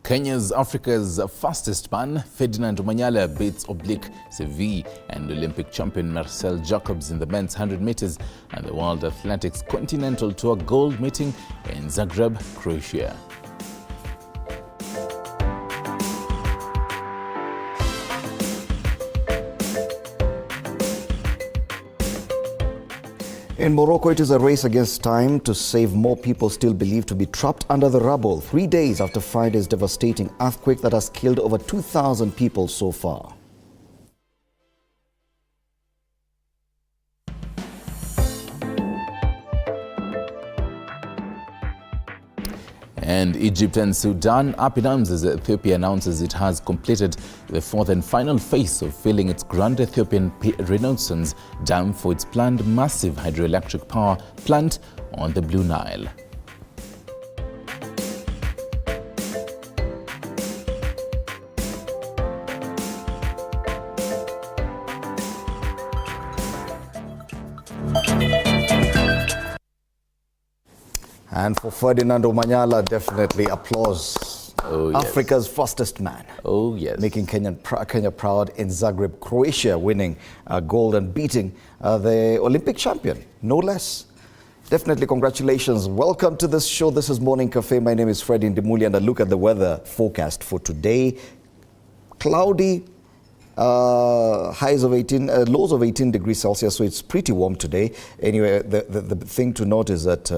Kenya's Africa's fastest man, Ferdinand Omanyala, beats oblique CV and Olympic champion Marcel Jacobs in the men's 100 meters and the World Athletics Continental Tour gold meeting in Zagreb, Croatia. In Morocco, it is a race against time to save more people still believed to be trapped under the rubble 3 days after Friday's devastating earthquake that has killed over 2,000 people so far. And Egypt and Sudan up in arms as Ethiopia announces it has completed the fourth and final phase of filling its Grand Ethiopian Renaissance Dam for its planned massive hydroelectric power plant on the Blue Nile. And for Ferdinand Omanyala, definitely applause. Oh, yes. Africa's fastest man. Oh, yes. Making Kenya proud in Zagreb, Croatia, winning gold and beating the Olympic champion, no less. Definitely congratulations. Welcome to this show. This is Morning Cafe. My name is Freddie Ndimuli, and I look at the weather forecast for today. Cloudy, highs of 18, lows of 18 degrees Celsius, so it's pretty warm today. Anyway, the thing to note is that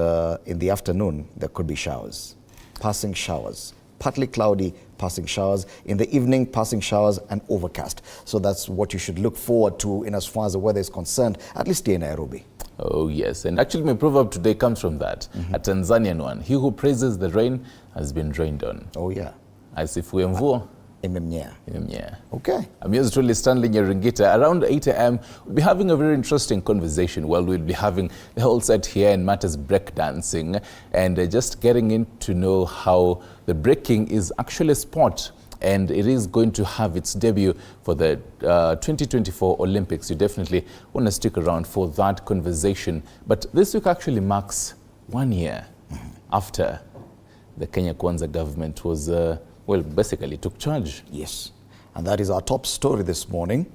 in the afternoon, there could be showers, passing showers. Partly cloudy, passing showers. In the evening, passing showers and overcast. So that's what you should look forward to in as far as the weather is concerned, at least here in Nairobi. Oh, yes. And actually, my proverb today comes from that, a Tanzanian one. He who praises the rain has been rained on. Oh, yeah. As if we mvua. Yeah. Okay. I'm yours truly, Stanley Nyeringita. Around 8 a.m., we'll be having a very interesting conversation. Well, we'll be having the whole set here in matters breakdancing and just getting in to know how the breaking is actually a sport and it is going to have its debut for the 2024 Olympics. You definitely want to stick around for that conversation. But this week actually marks 1 year after the Kenya Kwanza government was well, basically took charge. Yes, and that is our top story this morning.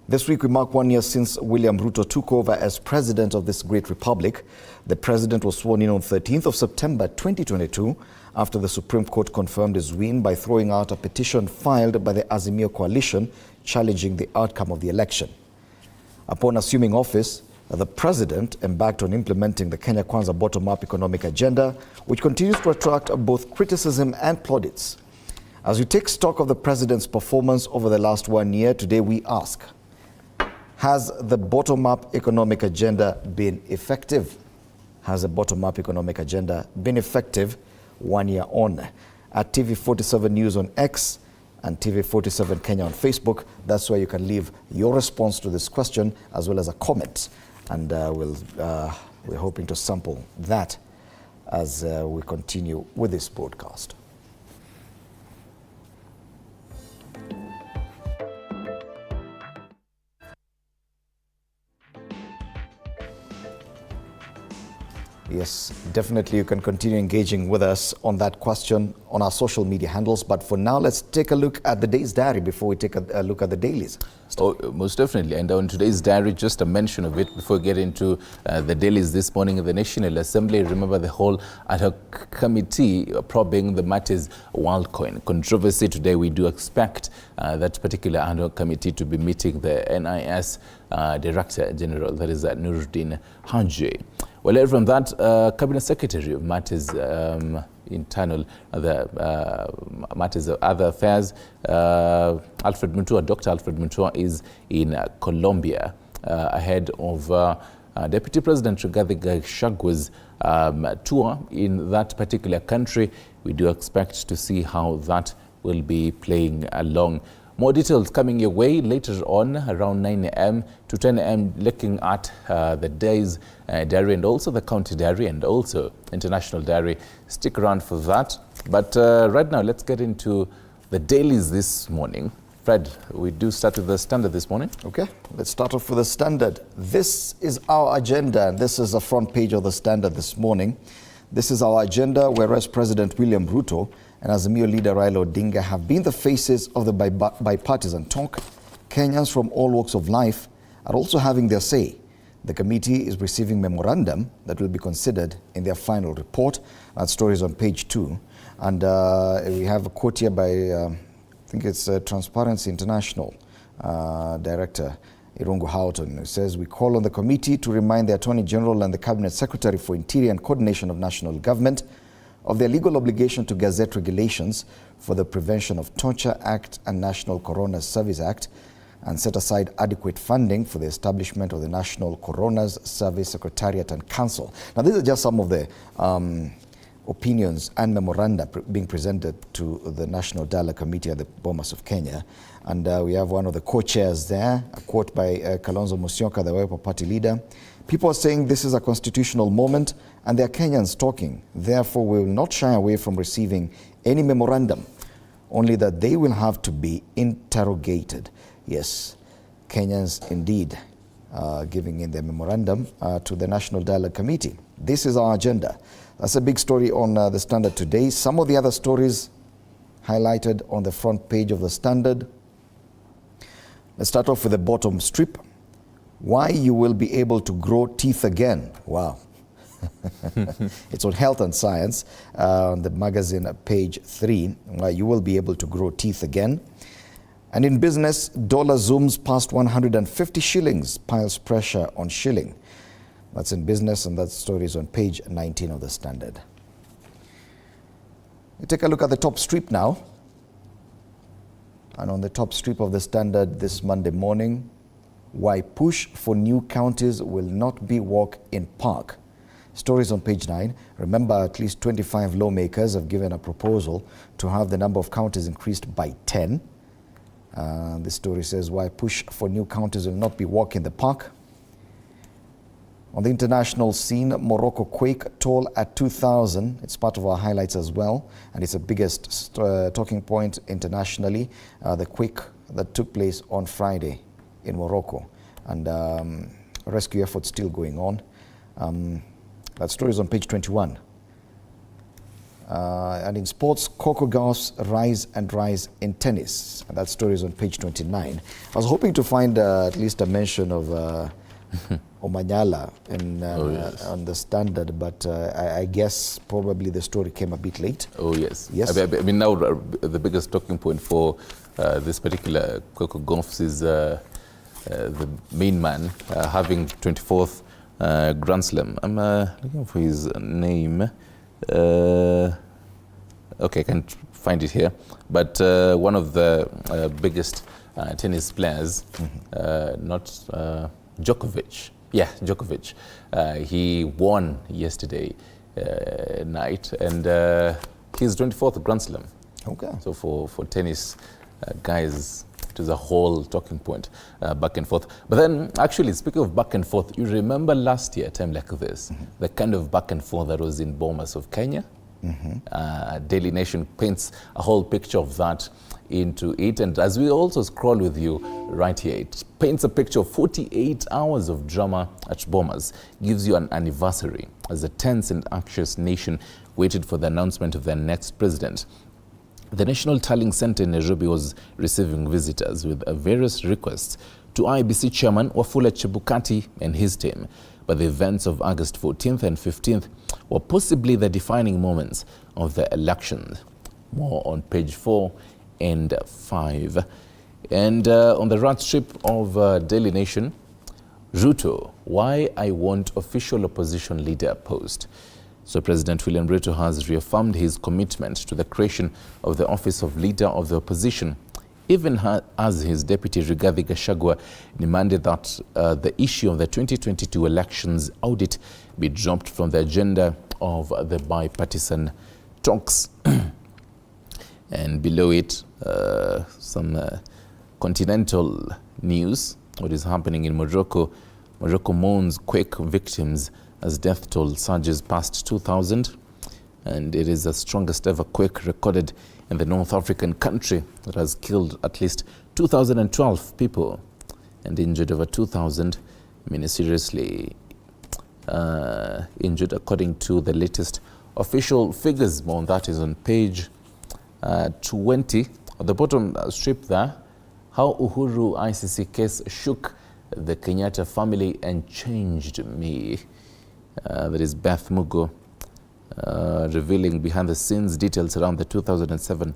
This week we mark 1 year since William Ruto took over as president of this great republic. The president was sworn in on 13th of September 2022 after the Supreme Court confirmed his win by throwing out a petition filed by the Azimio coalition challenging the outcome of the election. Upon assuming office, the president embarked on implementing the Kenya Kwanza bottom-up economic agenda, which continues to attract both criticism and plaudits. As we take stock of the president's performance over the last 1 year, today we ask, has the bottom-up economic agenda been effective? Has the bottom-up economic agenda been effective 1 year on? At TV47 News on X and TV47 Kenya on Facebook, that's where you can leave your response to this question as well as a comment. And we're hoping to sample that as we continue with this broadcast. Yes, definitely you can continue engaging with us on that question on our social media handles. But for now, let's take a look at the day's diary before we take a look at the dailies. Oh, most definitely. And on today's diary, just a mention of it before we get into the dailies this morning in the National Assembly. Remember the whole ad hoc committee probing the matters WorldCoin controversy. Today we do expect that particular ad hoc committee to be meeting the NIS Director General, that is Nuruddin Haji. Well, from that, Cabinet Secretary of Matters Internal, matters of other affairs, Alfred Mutua, Dr. Alfred Mutua is in Colombia ahead of Deputy President Rigathi Gachagua's tour in that particular country. We do expect to see how that will be playing along. More details coming your way later on around 9 a.m. to 10 a.m. looking at the day's diary and also the county diary and also international diary. Stick around for that. But right now, let's get into the dailies this morning. Fred, we do start with the Standard this morning. Okay, let's start off with the Standard. This is our agenda, and this is the front page of the Standard this morning. This is our agenda, whereas President William Ruto and Azimio leader Raila Odinga have been the faces of the bipartisan talk. Kenyans from all walks of life are also having their say. The committee is receiving memorandum that will be considered in their final report. That story is on page 2. And we have a quote here by, I think it's Transparency International Director Irungu Houghton, who says, "We call on the committee to remind the Attorney General and the Cabinet Secretary for Interior and Coordination of National Government of their legal obligation to gazette regulations for the Prevention of Torture Act and National Coroner's Service Act, and set aside adequate funding for the establishment of the National Coroner's Service Secretariat and Council." Now, these are just some of the opinions and memoranda being presented to the National Dialogue Committee at the Bomas of Kenya. And we have one of the co-chairs there, a quote by Kalonzo Musyoka, the Wiper Party leader. "People are saying this is a constitutional moment and they are Kenyans talking. Therefore, we will not shy away from receiving any memorandum, only that they will have to be interrogated." Yes, Kenyans indeed giving in their memorandum to the National Dialogue Committee. This is our agenda. That's a big story on the Standard today. Some of the other stories highlighted on the front page of the Standard. Let's start off with the bottom strip. Why you will be able to grow teeth again. Wow. It's on health and science on the magazine page 3. Why you will be able to grow teeth again. And in business, dollar zooms past 150 shillings, piles pressure on shilling. That's in business, and that story is on page 19 of the Standard. You take a look at the top strip now. And on the top strip of the Standard this Monday morning, why push for new counties will not be walk in park. Stories on page 9. Remember, at least 25 lawmakers have given a proposal to have the number of counties increased by 10. The story says why push for new counties will not be walk in the park. On the international scene, Morocco quake toll at 2,000. It's part of our highlights as well, and it's the biggest talking point internationally. The quake that took place on Friday in Morocco, and rescue efforts still going on. That story is on page 21. And in sports, Coco Gauff's rise in tennis. And that story is on page 29. I was hoping to find at least a mention of Omanyala on the Standard, but I guess probably the story came a bit late. Oh, yes. Yes. I mean, now the biggest talking point for this particular Coco Gauff is the main man having 24th Grand Slam. I'm looking for his name. Okay, I can't find it here. But one of the biggest tennis players, not Djokovic. Yeah, Djokovic. He won yesterday night, and his 24th Grand Slam. Okay. So for tennis guys, it was a whole talking point, back and forth. But then, actually, speaking of back and forth, you remember last year, a time like this, the kind of back and forth that was in Bomas of Kenya? Daily Nation paints a whole picture of that into it. And as we also scroll with you right here, it paints a picture of 48 hours of drama at Bomas, gives you an anniversary as a tense and anxious nation waited for the announcement of their next president. The National Tallying Center in Nairobi was receiving visitors with various requests to IEBC Chairman Wafula Chebukati and his team. But the events of August 14th and 15th were possibly the defining moments of the election. More on page 4 and 5. And on the rat strip of Daily Nation, Ruto, why I want official opposition leader post. So President William Ruto has reaffirmed his commitment to the creation of the office of leader of the opposition, even as his deputy Rigathi Gachagua demanded that the issue of the 2022 elections audit be dropped from the agenda of the bipartisan talks. And below it, some continental news. What is happening in Morocco? Morocco mourns quake victims as death toll surges past 2,000. And it is the strongest ever quake recorded in the North African country that has killed at least 2,012 people and injured over 2,000, many seriously injured, according to the latest official figures. More on that is on page 20, at the bottom strip there, how Uhuru ICC case shook the Kenyatta family and changed me. That is Beth Mugo revealing behind the scenes details around the 2007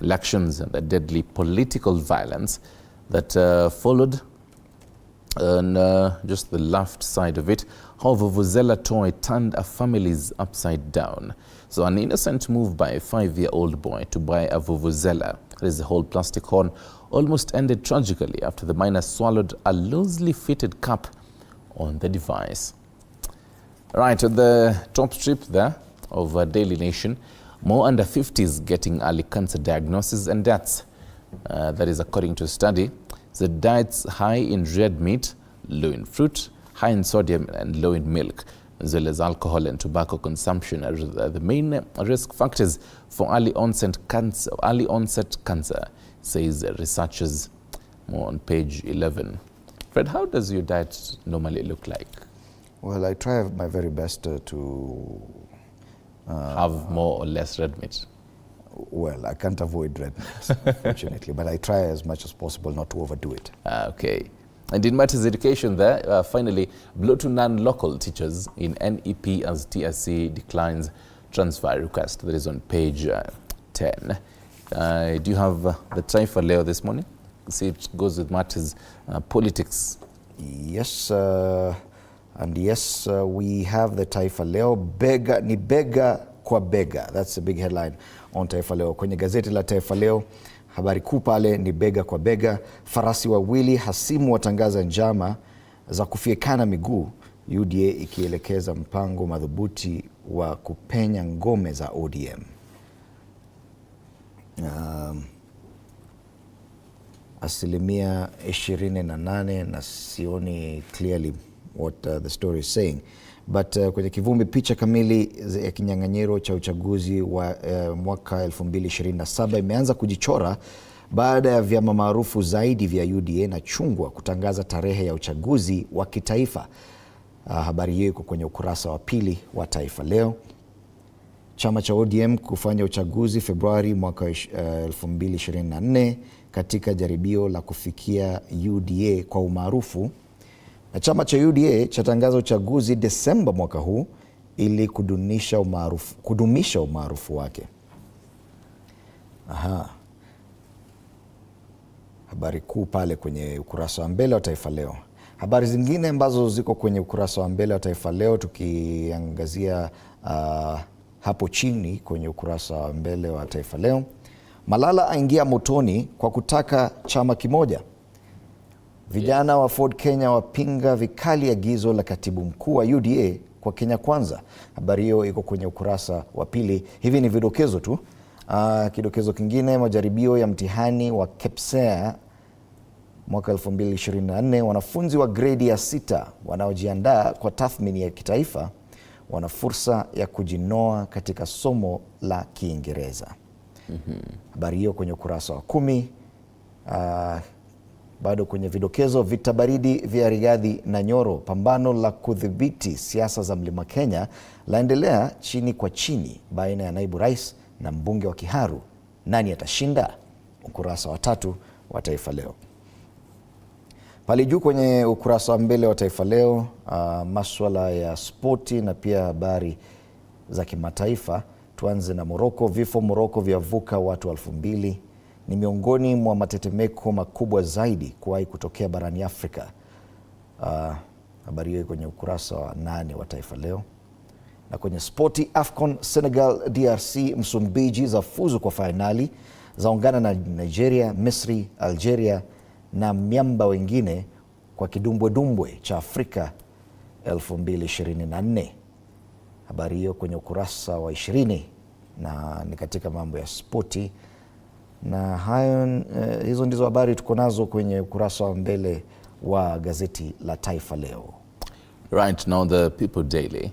elections and the deadly political violence that followed. And just the left side of it, how Vuvuzela toy turned a family's upside down. So an innocent move by a 5-year-old boy to buy a Vuvuzela, that is a whole plastic horn, almost ended tragically after the minor swallowed a loosely fitted cap on the device. Right, at the top strip there of Daily Nation, more under 50s getting early cancer diagnosis and deaths. That is according to a study. The diets high in red meat, low in fruit, high in sodium and low in milk, as well as alcohol and tobacco consumption are the main risk factors for early onset cancer, says researchers. More on page 11. Fred, how does your diet normally look like? Well, I try my very best to have more or less red meat. Well, I can't avoid red meat, unfortunately, but I try as much as possible not to overdo it. Okay. And in matters education there, finally, blow to non-local teachers in NEP as TSC declines transfer request. That is on page 10. Do you have the Taifa Leo this morning? See, it goes with matters politics. Yes, and yes, we have the Taifa Leo. Bega ni bega kwa bega. That's the big headline on Taifa Leo. Kwenye gazeti la Taifa Leo, habari kuu pale ni bega kwa bega. Farasi wawili hasimu watangaza njama za kufiekana miguu, UDA ikielekeza mpango madhubuti wa kupenya ngome za ODM. Asilimia 28 na sioni clearly what the story is saying. But kwenye kivumbi picha kamili ya kinyang'anyiro cha uchaguzi wa mwaka 2027 imeanza kujichora baada ya vyama maarufu zaidi vya UDA na chungwa kutangaza tarehe ya uchaguzi wa kitaifa. Habari hiyo iko kwenye ukurasa wa pili wa Taifa Leo. Chama cha ODM kufanya uchaguzi Februari mwaka 2024 katika jaribio la kufikia UDA kwa umaarufu. Na chama cha UDA chatangaza uchaguzi Desemba mwaka huu ili kudumisha umaarufu wake. Habari kuu pale kwenye ukurasa wa mbele wa Taifa Leo. Habari zingine ambazo ziko kwenye ukurasa wa mbele wa Taifa Leo tukiangazia hapo chini kwenye ukurasa wa mbele wa Taifa Leo. Malala aingia motoni kwa kutaka chama kimoja. Vijana wa Ford Kenya wapinga vikali agizo la katibu mkuu wa UDA kwa Kenya Kwanza. Habari hiyo iko kwenye ukurasa wa pili. Hivi ni vidokezo tu. Kidokezo kingine, majaribio ya mtihani wa KPSEA mwaka 2024. Wanafunzi wa gredi ya 6 wanaojiandaa kwa tathmini ya kitaifa wana fursa ya kujinoa katika somo la Kiingereza. Habari hiyo kwenye ukurasa wa 10. Bado kwenye vidokezo, vita baridi vya Rigathi na Nyoro, pambano la kudhibiti siasa za Mlima Kenya laendelea chini kwa chini baina ya naibu rais na mbunge wa Kiharu. Nani atashinda? Ukurasa wa 3 wa Taifa Leo. Pale juu kwenye ukurasa wa mbele wa Taifa Leo, masuala ya spoti na pia habari za kimataifa. Tuanze na Moroko. Vifo Moroko vyavuka watu 2000. Ni miongoni mwa matetemeko makubwa zaidi kuwahi kutokea barani Afrika. Habari hiyo kwenye ukurasa wa 8 wa Taifa Leo. Na kwenye spoti, AFCON, Senegal, DRC, Msumbiji za fuzu kwa fainali, zaungana na Nigeria, Misri, Algeria na miamba wengine kwa kidumbwe cha Afrika 2024. Habari hiyo kwenye ukurasa wa 20 na ni katika mambo ya spoti. Na hayo hizo ndizo habari tuko nazo kwenye ukurasa wa mbele wa gazeti la Taifa Leo. Right, now the People Daily.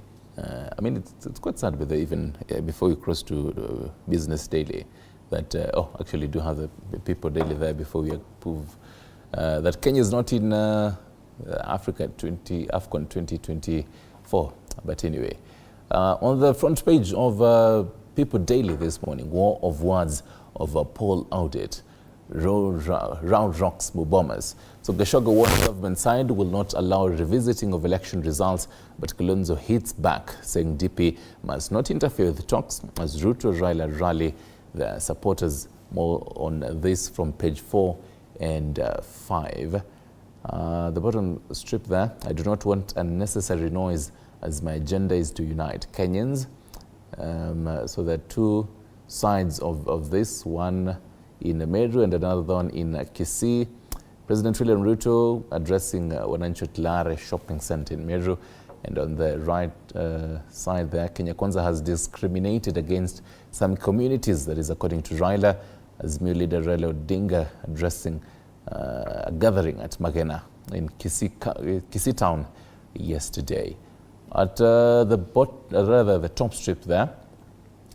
I mean, it's quite sad with even before we cross to Business Daily that, actually do have the People Daily there before we approve that Kenya is not in AFCON 2024. But anyway, on the front page of People Daily this morning, war of words of a poll audit. Round rocks bombers. So Gachagua warned government side will not allow revisiting of election results, but Kalonzo hits back, saying DP must not interfere with talks as Ruto Raila rally their supporters. More on this from page 4 and 5. The bottom strip there, I do not want unnecessary noise as my agenda is to unite Kenyans. So there are two sides of this, one in Meru and another one in Kisii. President William Ruto addressing Wananchi Lare shopping center in Meru, and on the right side there, Kenya Kwanza has discriminated against some communities, that is according to Raila. Azimio leader Raila Odinga addressing a gathering at Magena in Kisii town yesterday. At the top strip there,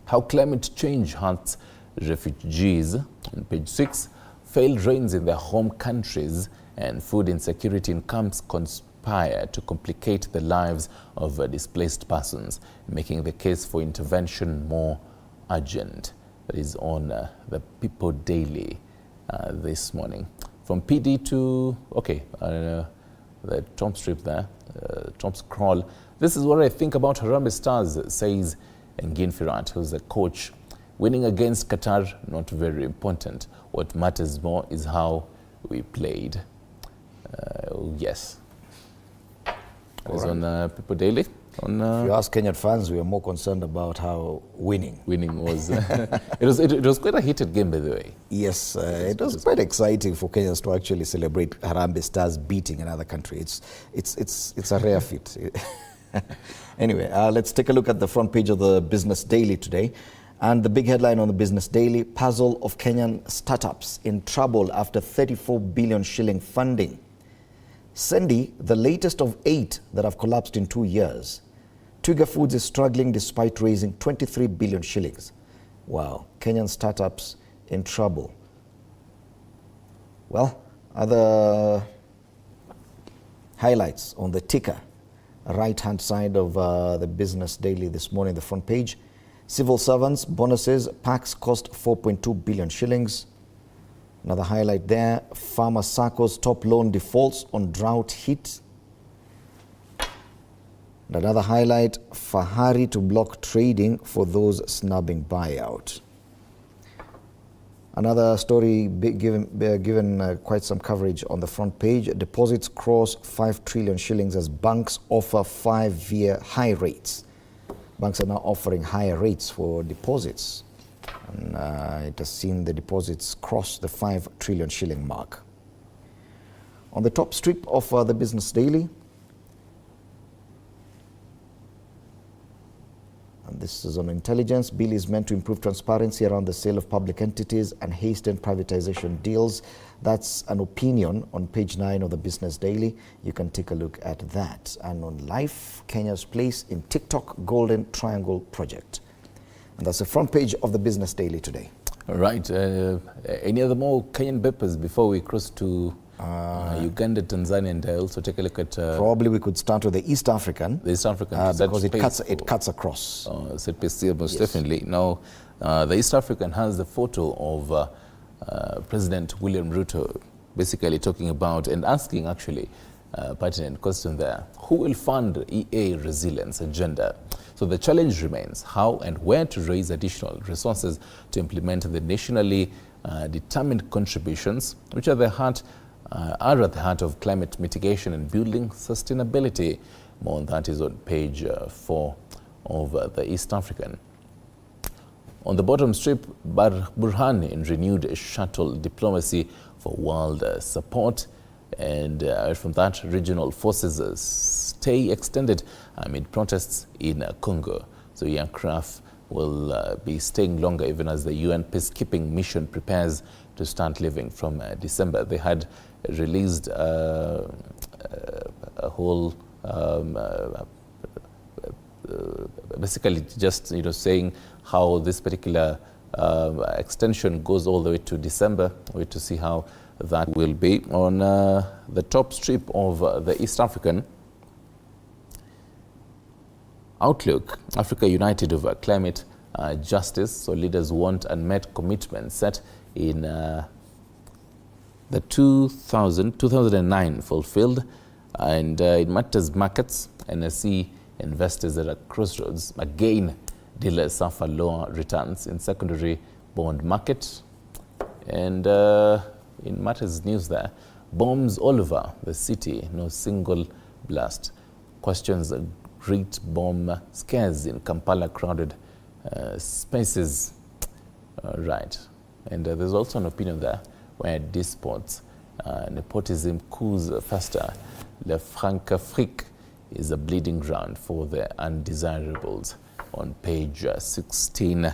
how climate change hurts refugees. On page 6, failed rains in their home countries and food insecurity in camps conspire to complicate the lives of displaced persons, making the case for intervention more urgent. That is on the People Daily this morning. From PD to, the top strip there, top scroll. This is what I think about Harambee Stars, says Engin Firat, who's the coach. Winning against Qatar, not very important. What matters more is how we played. Yes. It's on People Daily. If you ask Kenyan fans, we are more concerned about how winning was. it was quite a heated game, by the way. Yes, it was quite exciting for Kenyans to actually celebrate Harambee Stars beating another country. It's a rare feat. Anyway, let's take a look at the front page of the Business Daily today. And the big headline on the Business Daily: puzzle of Kenyan startups in trouble after 34 billion shilling funding. Sendi, the latest of 8 that have collapsed in 2 years. Twiga Foods is struggling despite raising 23 billion shillings. Wow, Kenyan startups in trouble. Well, other highlights on the ticker, right-hand side of the Business Daily this morning, the front page. Civil servants, bonuses, packs cost 4.2 billion shillings. Another highlight there, Farmer Sacco's top loan defaults on drought hit. And another highlight, Fahari to block trading for those snubbing buyout. Another story given quite some coverage on the front page. Deposits cross 5 trillion shillings as banks offer 5-year high rates. Banks are now offering higher rates for deposits. And it has seen the deposits cross the 5 trillion shilling mark. On the top strip of the Business Daily, and this is on intelligence, bill is meant to improve transparency around the sale of public entities and hasten privatization deals. That's an opinion on page 9 of the Business Daily. You can take a look at that. And on Life, Kenya's place in TikTok Golden Triangle Project. And that's the front page of the Business Daily today. All right. Any other more Kenyan papers before we cross to Uganda, Tanzania, and also take a look at... probably we could start with the East African. The East African. Because it cuts across. Most definitely. Now, the East African has the photo of President William Ruto basically talking about and asking actually pertinent question there. Who will fund EA resilience agenda? So the challenge remains how and where to raise additional resources to implement the nationally determined contributions, which are at the heart of climate mitigation and building sustainability. More on that is on page 4 of the East African. On the bottom strip, Burhan in renewed shuttle diplomacy for world support. And from that, regional forces stay extended amid protests in Congo. So aircraft will be staying longer even as the UN peacekeeping mission prepares to start leaving from December. They had released a whole, basically just saying how this particular extension goes all the way to December. Wait to see how that will be. On the top strip of the East African, Outlook, Africa united over climate justice. So leaders want unmet commitments set in the 2009 fulfilled. And it matters markets, NSE investors at a crossroads. Again, dealers suffer lower returns in secondary bond market. And in matters news there, bombs all over the city, no single blast. Questions great bomb scares in Kampala crowded spaces. Right. And there's also an opinion there where disports, nepotism coups faster. Le Francafrique is a bleeding ground for the undesirables on page 16.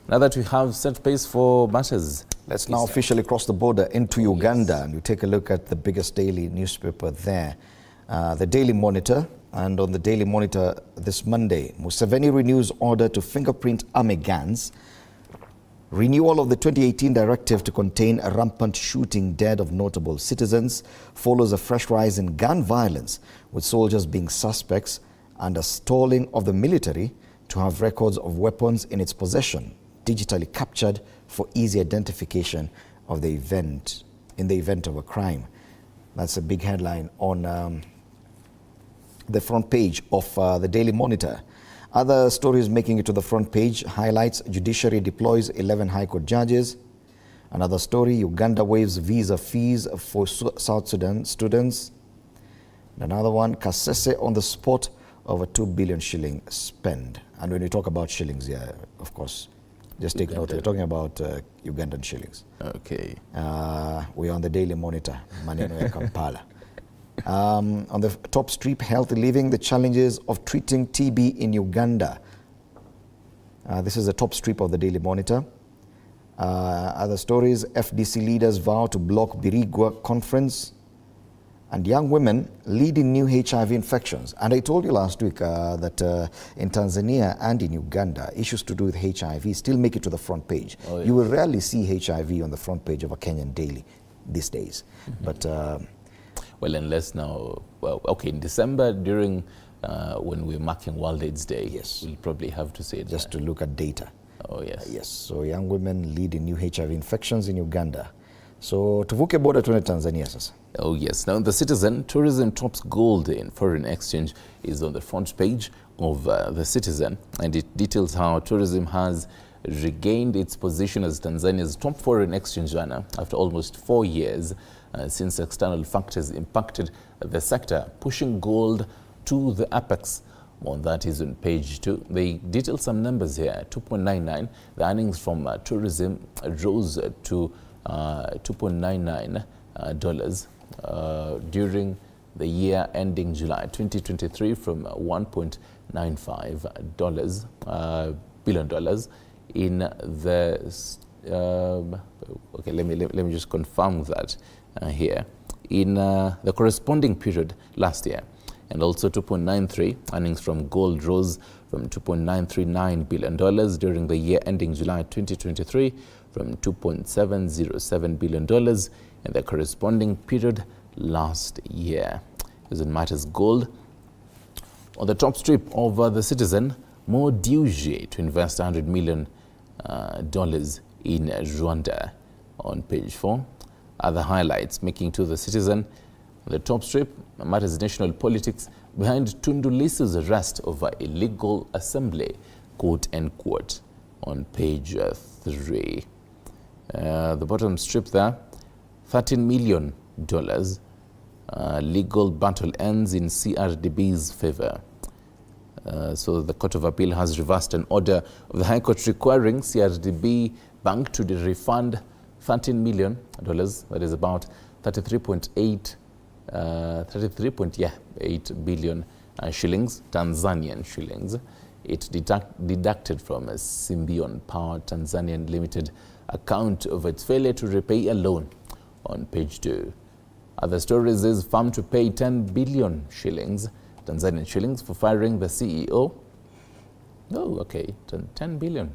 Now that we have set pace for matters, let's now officially cross the border into Uganda, and we take a look at the biggest daily newspaper there, the Daily Monitor. And on the Daily Monitor this Monday, Museveni renews order to fingerprint army guns. Renewal of the 2018 directive to contain a rampant shooting dead of notable citizens follows a fresh rise in gun violence, with soldiers being suspects and a stalling of the military to have records of weapons in its possession digitally captured for easy identification of the event in the event of a crime. That's a big headline on the front page of the Daily Monitor. Other stories making it to the front page highlights judiciary deploys 11 High Court judges. Another story, Uganda waives visa fees for South Sudan students. Another one, Kasese on the spot of a 2 billion shilling spend. And when we talk about shillings here, of course, just take note, we're talking about Ugandan shillings. Okay. We're on the Daily Monitor, Maneno ya Kampala. On the top strip, Healthy Living, the challenges of treating TB in Uganda. This is the top strip of the Daily Monitor. Other stories, FDC leaders vow to block Birigwa conference. And young women leading new HIV infections. And I told you last week that in Tanzania and in Uganda, issues to do with HIV still make it to the front page. Oh, yes. You will rarely see HIV on the front page of a Kenyan daily these days. Mm-hmm. But well, unless now, well, okay, in December during when we're marking World AIDS Day, yes, we'll probably have to say just to look at data. Oh, yes. Yes, so young women leading new HIV infections in Uganda. So tuvuke border tuende Tanzania sasa. Oh yes. Now the Citizen, tourism tops gold in foreign exchange is on the front page of the Citizen, and it details how tourism has regained its position as Tanzania's top foreign exchange earner after almost 4 years since external factors impacted the sector, pushing gold to the apex. More on that is on page 2. They detail some numbers here. 2.99. The earnings from tourism rose to $2.99 during the year ending July 2023 from $1.95 billion in the okay, let me just confirm that here in the corresponding period last year. And also 2.93 earnings from gold rose from $2.939 billion during the year ending July 2023 from $2.707 billion in the corresponding period last year. As it matters gold, on the top strip of the Citizen, more Duje to invest $100 million in Rwanda on page 4. Other highlights making to the Citizen, on the top strip, matters national politics behind Tundu Lissu's arrest over illegal assembly, quote unquote, on page 3. The bottom strip there, $13 million. Legal battle ends in CRDB's favor. So the Court of Appeal has reversed an order of the High Court requiring CRDB Bank to refund $13 million, that is about 33.8 billion shillings, Tanzanian shillings. It deducted from a Symbion Power Tanzanian Limited account of its failure to repay a loan on page 2. Other stories is firm to pay 10 billion shillings, Tanzanian shillings, for firing the CEO. Oh, okay, 10 billion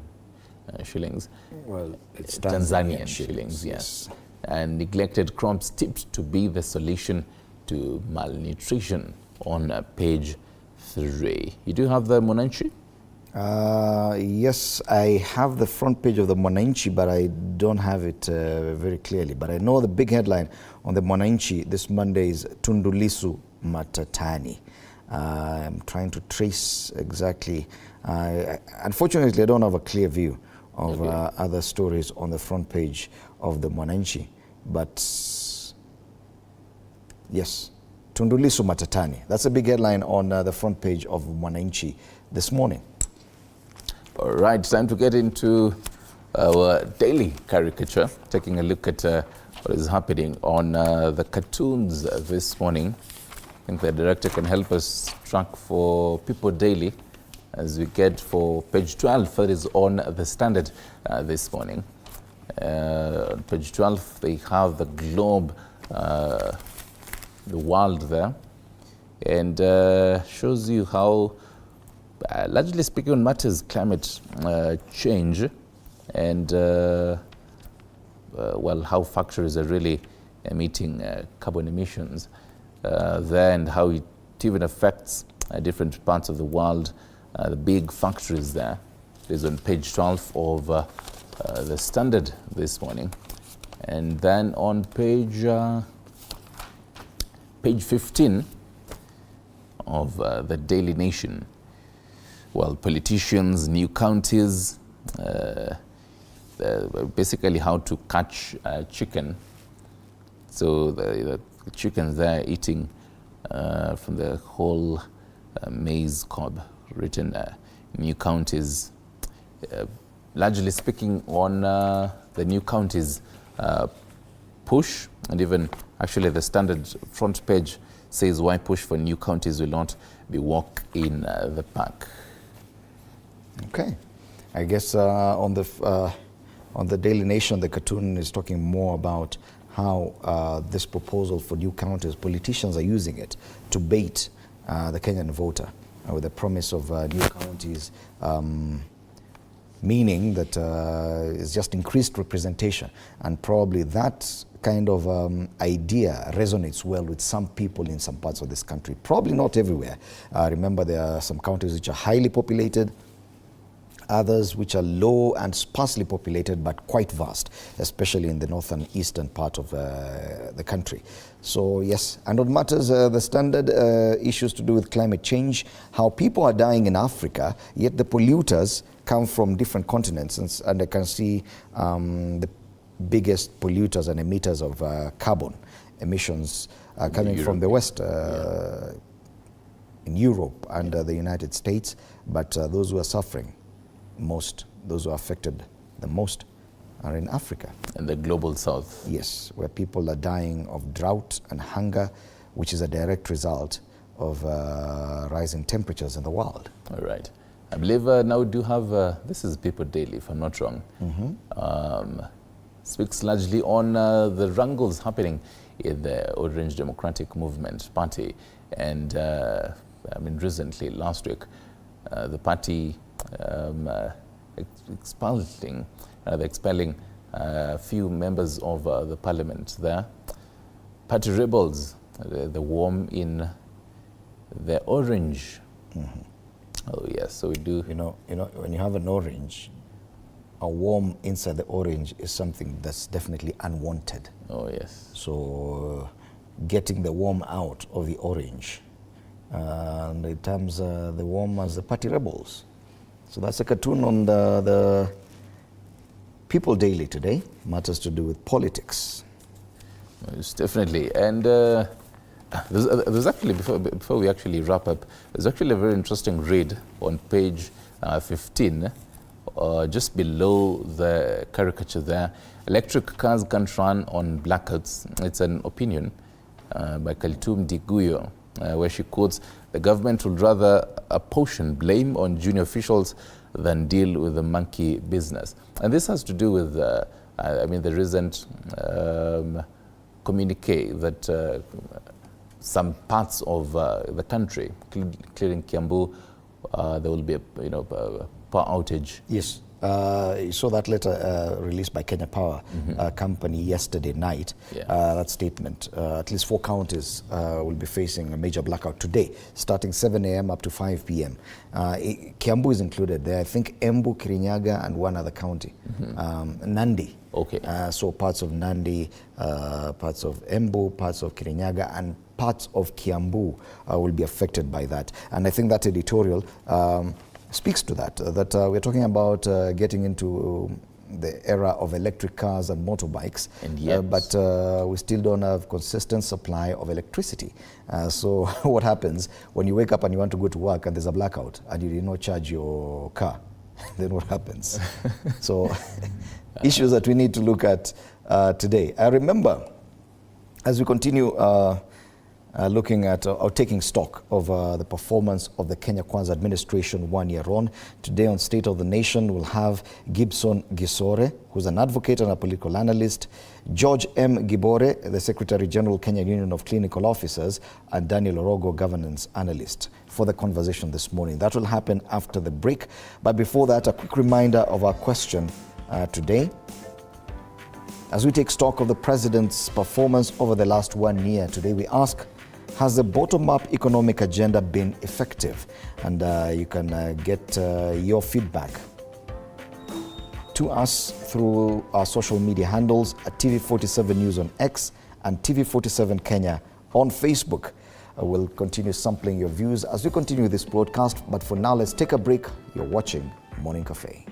shillings. Well, it's Tanzanian shillings, yes. And neglected crops tipped to be the solution to malnutrition on page 3. You do have the Monanchi? Yes, I have the front page of the Mwananchi, but I don't have it very clearly. But I know the big headline on the Mwananchi this Monday is Tundu Lissu Matatani. I'm trying to trace exactly. Unfortunately, I don't have a clear view of other stories on the front page of the Mwananchi. But yes, Tundu Lissu Matatani. That's a big headline on the front page of Mwananchi this morning. All right, time to get into our daily caricature, taking a look at what is happening on the cartoons this morning. I think the director can help us track for People Daily as we get for page 12, that is on the Standard this morning. On page 12, they have the globe, the world there, and shows you how largely speaking on matters climate change and well, how factories are really emitting carbon emissions there, and how it even affects different parts of the world, the big factories there. It is on page 12 of the Standard this morning. And then on page 15 of the Daily Nation, well, politicians, new counties, basically how to catch chicken. So the chickens there eating from the whole maize cob, written new counties. Largely speaking on the new counties push, and even actually the Standard front page says why push for new counties will not be walk in the park. Okay, I guess on the Daily Nation, the cartoon is talking more about how this proposal for new counties, politicians are using it to bait the Kenyan voter with the promise of new counties, meaning that it's just increased representation, and probably that kind of idea resonates well with some people in some parts of this country. Probably not everywhere. Remember, there are some counties which are highly populated, others which are low and sparsely populated but quite vast, especially in the northern eastern part of the country. So yes, and on matters, the Standard issues to do with climate change, how people are dying in Africa, yet the polluters come from different continents, and I can see the biggest polluters and emitters of carbon emissions coming from the West, in Europe and the United States, but those who are suffering most, those who are affected the most, are in Africa. And the global south. Yes, where people are dying of drought and hunger, which is a direct result of rising temperatures in the world. All right. I believe now we do have, this is People Daily, if I'm not wrong. Speaks largely on the wrangles happening in the Orange Democratic Movement Party. And I mean, recently, last week, the party expelling a few members of the parliament there. Party rebels, the worm in the orange. Oh yes, so we do. You know, when you have an orange, a worm inside the orange is something that's definitely unwanted. Oh yes. So getting the worm out of the orange, and it terms the worm as the party rebels. So that's a cartoon on the People Daily today, matters to do with politics. Yes, definitely. And there's actually, before we actually wrap up, there's actually a very interesting read on page 15, just below the caricature there. Electric cars can't run on blackouts. It's an opinion by Kaltum Diguyo, where she quotes, "The government would rather apportion blame on junior officials than deal with the monkey business." And this has to do with, I mean, the recent communique that some parts of the country, including Kiambu, there will be a power outage. Yes. You saw that letter released by Kenya Power Company yesterday night. Yeah. That statement, at least 4 counties will be facing a major blackout today, starting 7 a.m. up to 5 p.m. Kiambu is included there. I think Embu, Kirinyaga, and one other county. Nandi. Okay. So parts of Nandi, parts of Embu, parts of Kirinyaga, and parts of Kiambu will be affected by that. And I think that editorial speaks to that, we're talking about getting into the era of electric cars and motorbikes, and yet, but we still don't have consistent supply of electricity. So what happens when you wake up and you want to go to work and there's a blackout and you did not charge your car? Then what happens? So issues that we need to look at today. I remember, as we continue looking at or taking stock of the performance of the Kenya Kwanza administration 1 year on. Today on State of the Nation, we'll have Gibson Gisore, who's an advocate and a political analyst, George M. Gibore, the Secretary General, Kenya Union of Clinical Officers, and Daniel Orogo, governance analyst, for the conversation this morning. That will happen after the break. But before that, a quick reminder of our question today. As we take stock of the president's performance over the last 1 year, today we ask, has the bottom-up economic agenda been effective? And you can get your feedback to us through our social media handles at TV47 News on X and TV47 Kenya on Facebook. We'll continue sampling your views as we continue this broadcast. But for now, let's take a break. You're watching Morning Cafe.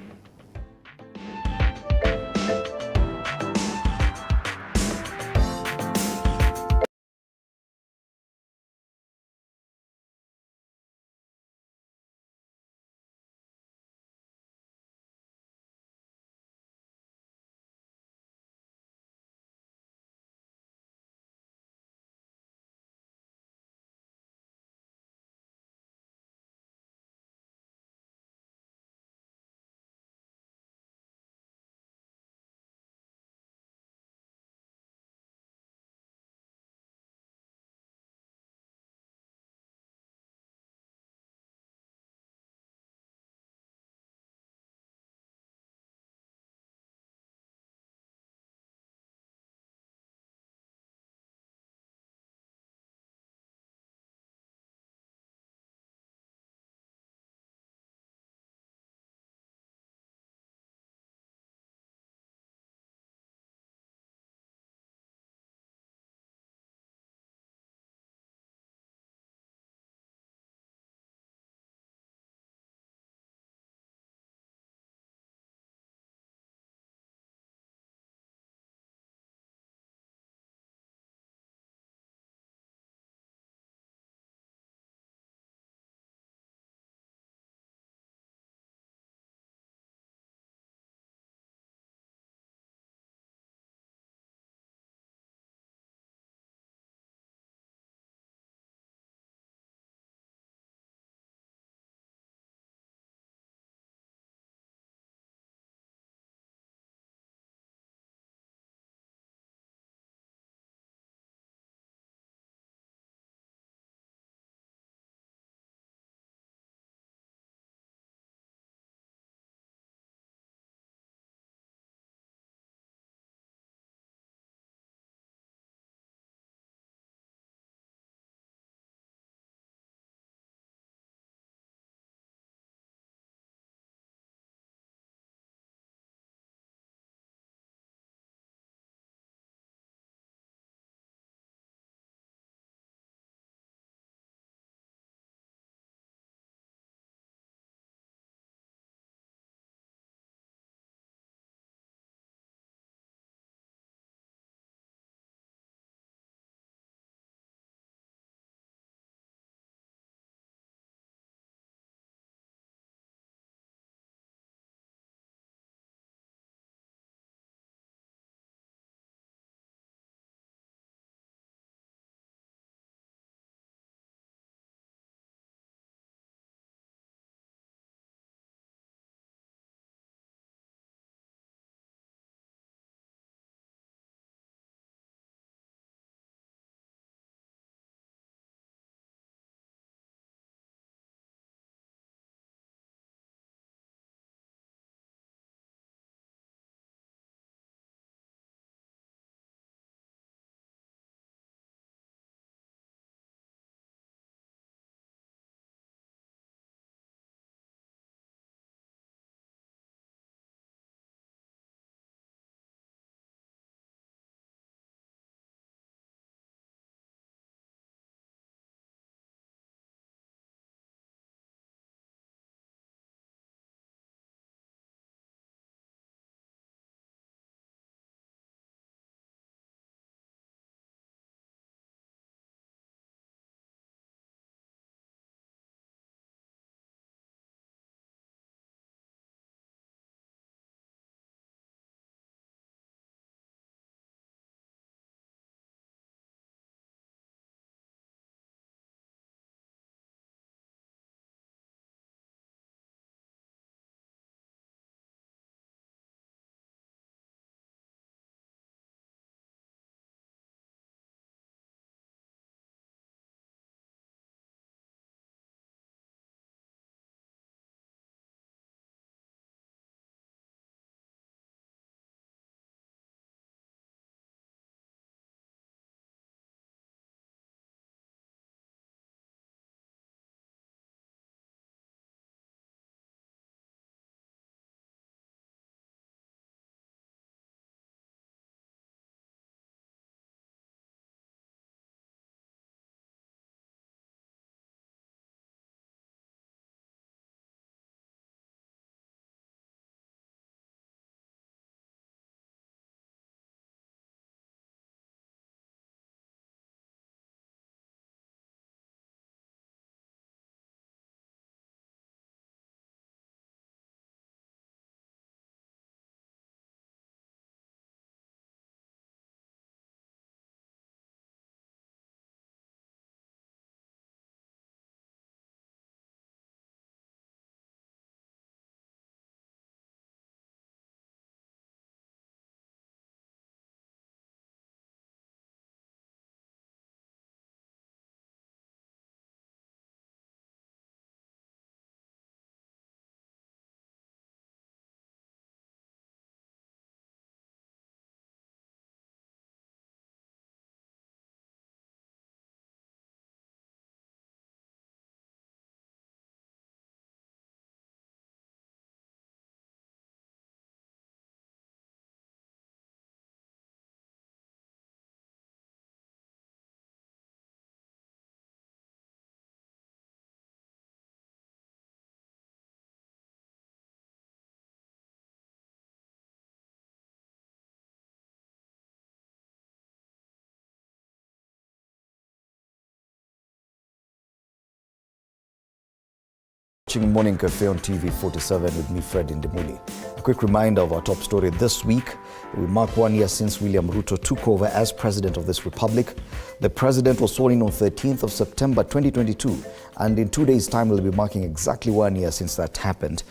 Watching Morning Cafe on TV 47 with me, Fred Indimuli. A quick reminder of our top story this week. We mark 1 year since William Ruto took over as president of this republic. The president was sworn in on 13th of September 2022, and in 2 days' time we'll be marking exactly 1 year since that happened.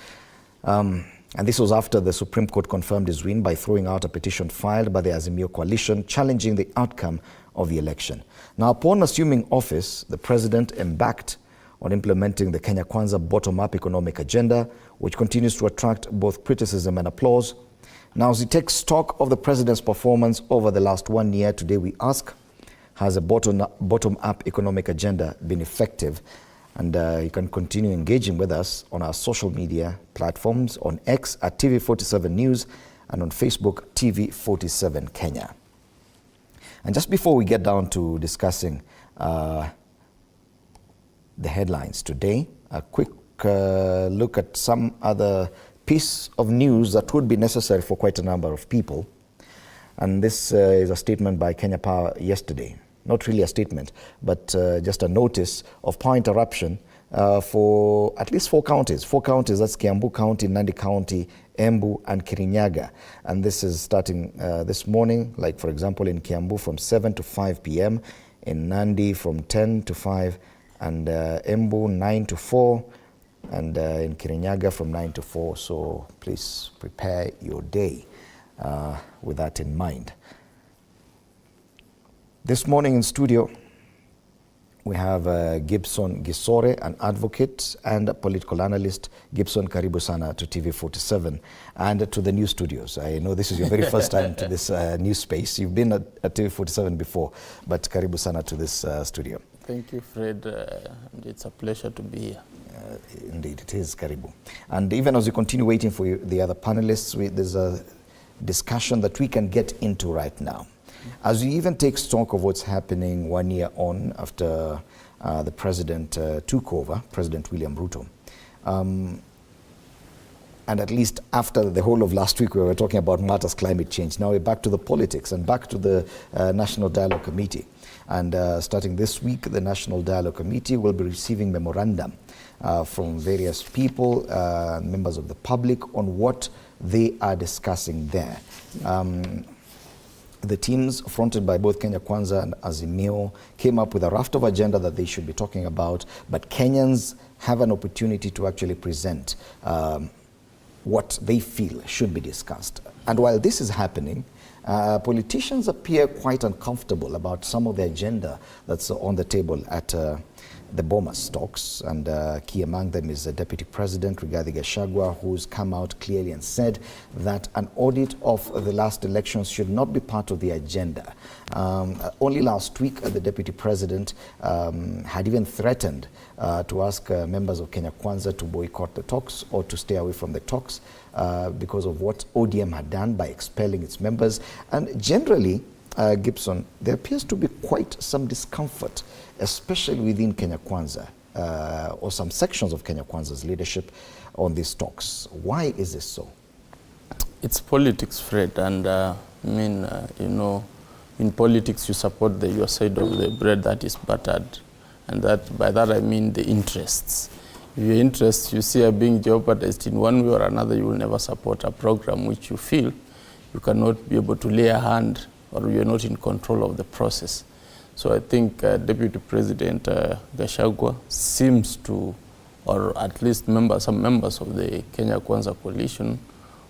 And this was after the Supreme Court confirmed his win by throwing out a petition filed by the Azimio coalition challenging the outcome of the election. Now, upon assuming office, the president embarked on implementing the Kenya Kwanza bottom-up economic agenda, which continues to attract both criticism and applause. Now, as we take stock of the president's performance over the last 1 year, today we ask, has a bottom-up economic agenda been effective? And you can continue engaging with us on our social media platforms, on X at TV47 News and on Facebook, TV47 Kenya. And just before we get down to discussing the headlines today, a quick look at some other piece of news that would be necessary for quite a number of people. And this is a statement by Kenya Power yesterday. Not really a statement, but just a notice of power interruption for at least 4 counties. 4 counties, that's Kiambu County, Nandi County, Embu and Kirinyaga. And this is starting this morning, like for example in Kiambu from 7 to 5 p.m., in Nandi from 10 to 5, and Embu 9 to 4, and in Kirinyaga from 9 to 4. So please prepare your day with that in mind. This morning in studio, we have Gibson Gisore, an advocate and a political analyst. Gibson, karibu sana to TV47 and to the new studios. I know this is your very first time to this new space. You've been at TV47 before, but karibu sana to this studio. Thank you, Fred. It's a pleasure to be here. Indeed, it is, karibu. And even as we continue waiting for you, the other panelists, there's a discussion that we can get into right now. As we even take stock of what's happening 1 year on after the president took over, President William Ruto. And at least after the whole of last week, we were talking about matters climate change. Now we're back to the politics and back to the National Dialogue Committee. And starting this week, the National Dialogue Committee will be receiving memorandum from various people, members of the public, on what they are discussing there. The teams fronted by both Kenya Kwanza and Azimio came up with a raft of agenda that they should be talking about, but Kenyans have an opportunity to actually present what they feel should be discussed. And while this is happening, politicians appear quite uncomfortable about some of the agenda that's on the table at the Bomas talks, and key among them is the Deputy President Rigathi Gachagua, who's come out clearly and said that an audit of the last elections should not be part of the agenda. Only last week, the Deputy President had even threatened to ask members of Kenya Kwanza to boycott the talks or to stay away from the talks because of what ODM had done by expelling its members. And generally, Gibson, there appears to be quite some discomfort, especially within Kenya Kwanza, or some sections of Kenya Kwanza's leadership on these talks. Why is this so? It's politics, Fred, and you know, in politics you support your side of the bread that is buttered, and that by that I mean the interests. If your interests you see are being jeopardized in one way or another, you will never support a program which you feel you cannot be able to lay a hand, or you're not in control of the process. So I think Deputy President Gachagua seems to, or at least some members of the Kenya Kwanza coalition,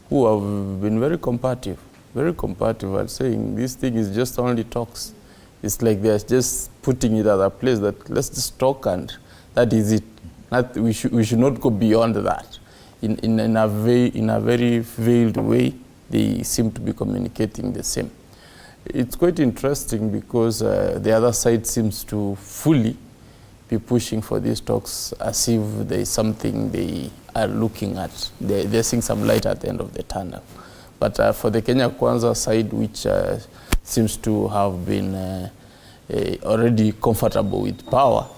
who have been very combative at saying this thing is just only talks. It's like they're just putting it at a place that let's just talk and that is it. We should not go beyond that. In a very veiled way, they seem to be communicating the same. It's quite interesting because the other side seems to fully be pushing for these talks as if there is something they are looking at. They're seeing some light at the end of the tunnel. But for the Kenya Kwanza side, which seems to have been already comfortable with power,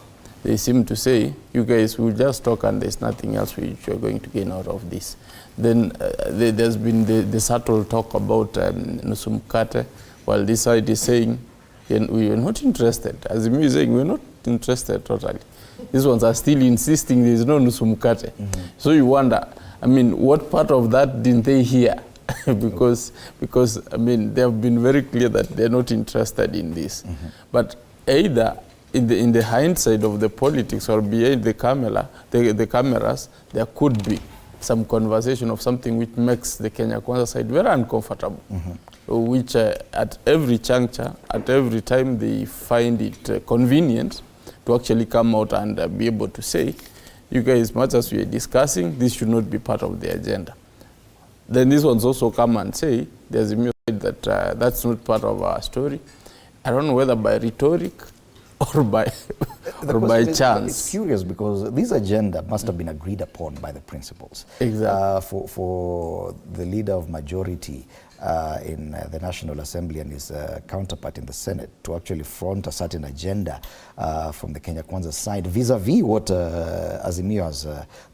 they seem to say, you guys will just talk and there's nothing else which you're going to gain out of this. Then there's been the subtle talk about Nusumkate, while this side is saying, we are not interested. As the music saying, we're not interested totally. these ones are still insisting there is no nusu mkate. So you wonder, I mean, what part of that didn't they hear? because I mean, they have been very clear that they're not interested in this. But either in the hindsight of the politics or behind the cameras, there could be some conversation of something which makes the Kenya Kwanza side very uncomfortable, which at every juncture, at every time they find it convenient to actually come out and be able to say, you guys, much as we are discussing, this should not be part of the agenda. Then these ones also come and say, there's a that that's not part of our story. I don't know whether by rhetoric or by chance. It's curious because this agenda must have been agreed upon by the principals. Exactly. For the leader of majority in the National Assembly and his counterpart in the Senate to actually front a certain agenda from the Kenya Kwanza side vis-a-vis what Azimio has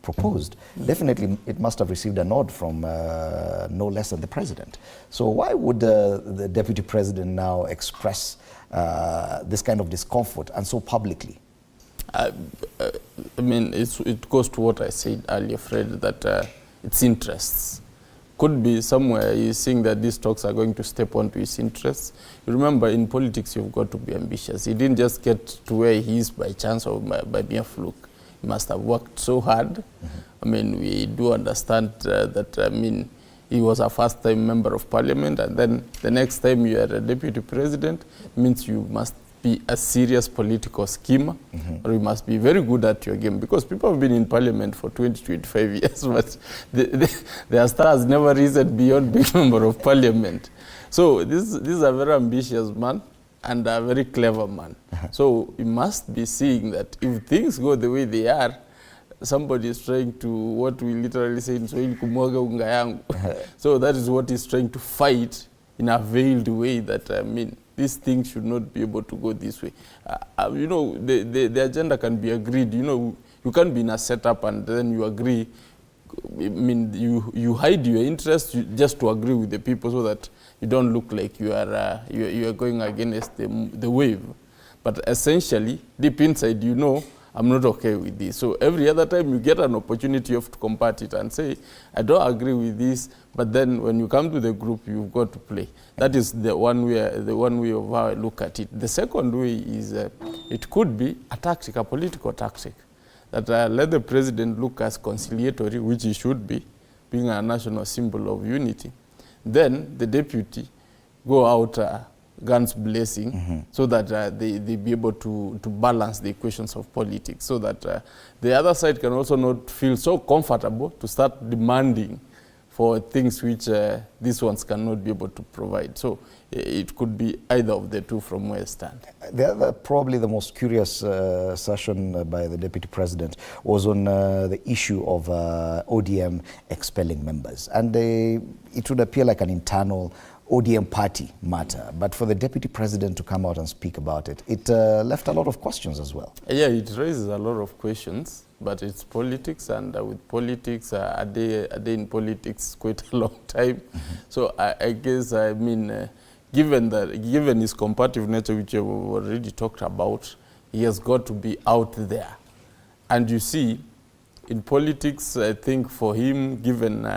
proposed, definitely it must have received a nod from no less than the president. So why would the deputy president now express this kind of discomfort and so publicly? I mean, it goes to what I said earlier, Fred, that it's interests. Could be somewhere he's seeing that these talks are going to step onto his interests. You remember, in politics, you've got to be ambitious. He didn't just get to where he is by chance or by mere fluke. He must have worked so hard. I mean, we do understand that, I mean, he was a first-time member of parliament, and then the next time you are a deputy president, means you must be a serious political schemer, or you must be very good at your game, because people have been in parliament for 20-25 years, but their star has never risen beyond being member of parliament. So this is a very ambitious man and a very clever man. So you must be seeing that if things go the way they are, somebody is trying to, what we literally say in Swahili, kumwaga unga yangu. So that is what he's trying to fight in a veiled way, that, I mean, these things should not be able to go this way. You know, the agenda can be agreed. You know, you can't be in a setup and then you agree. I mean, you hide your interest just to agree with the people so that you don't look like you are going against the wave. But essentially, deep inside, you know, I'm not okay with this. So every other time you get an opportunity, you have to combat it and say, I don't agree with this, but then when you come to the group, you've got to play. That is the one way of how I look at it. The second way is it could be a tactic, a political tactic, that let the president look as conciliatory, which he should be, being a national symbol of unity. Then the deputy go out guns blazing, so that they be able to balance the equations of politics, so that the other side can also not feel so comfortable to start demanding for things which these ones cannot be able to provide. So it could be either of the two from where I stand. Probably the most curious session by the Deputy President was on the issue of ODM expelling members. And it would appear like an internal ODM party matter, but for the Deputy President to come out and speak about it, it left a lot of questions as well. Yeah, it raises a lot of questions, but it's politics, and with politics, a day in politics quite a long time. So I guess, I mean, given his combative nature, which you've already talked about, he has got to be out there. And you see, in politics, I think for him, given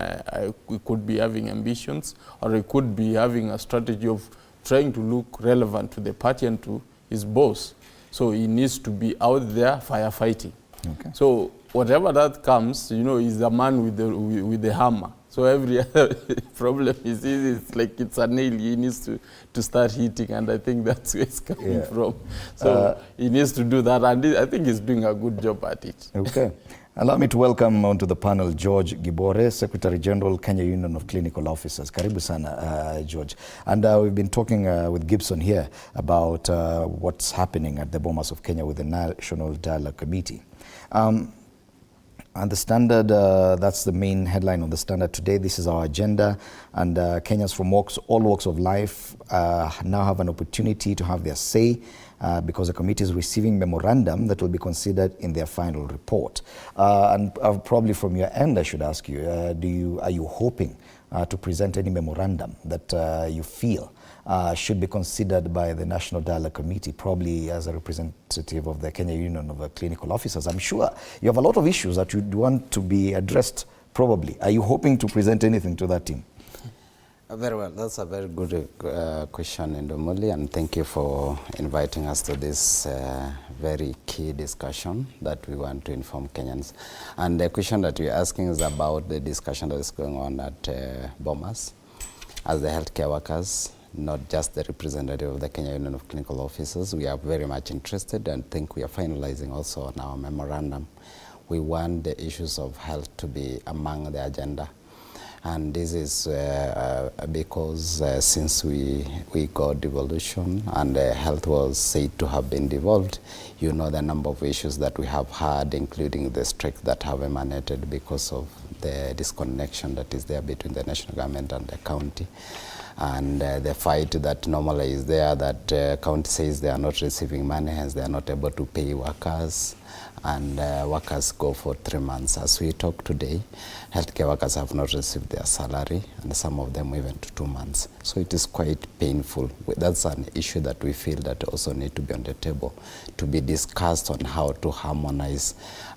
we could be having ambitions, or he could be having a strategy of trying to look relevant to the party and to his boss. So he needs to be out there firefighting. Okay. So whatever that comes, you know, he's the man with the hammer. So every other problem is easy. It's like it's a nail. He needs to start hitting, and I think that's where it's coming from. So he needs to do that, and I think he's doing a good job at it. Okay. Allow me to welcome onto the panel George Gibore, Secretary General, Kenya Union of Clinical Officers. Karibu sana, George. And we've been talking with Gibson here about what's happening at the Bomas of Kenya with the National Dialogue Committee. And the Standard, that's the main headline on the Standard today. This is our agenda, and Kenyans from all walks of life now have an opportunity to have their say because the committee is receiving memorandum that will be considered in their final report. And probably from your end, I should ask you, are you hoping to present any memorandum that you feel should be considered by the National Dialogue Committee, probably as a representative of the Kenya Union of Clinical Officers. I'm sure you have a lot of issues that you'd want to be addressed, probably. Are you hoping to present anything to that team? Very well. That's a very good question, Ndomoli, and thank you for inviting us to this very key discussion that we want to inform Kenyans. And the question that you're asking is about the discussion that is going on at Bomas. As the healthcare workers, not just the representative of the Kenya Union of Clinical Officers, we are very much interested and think we are finalizing also on our memorandum. We want the issues of health to be among the agenda. And this is because since we got devolution and health was said to have been devolved, you know the number of issues that we have had, including the strikes that have emanated because of the disconnection that is there between the national government and the county. And the fight that normally is there, that county says they are not receiving money, hence they are not able to pay workers, and workers go for 3 months. As we talk today, healthcare workers have not received their salary, and some of them even to 2 months. So it is quite painful. That's an issue that we feel that also need to be on the table, to be discussed on how to harmonize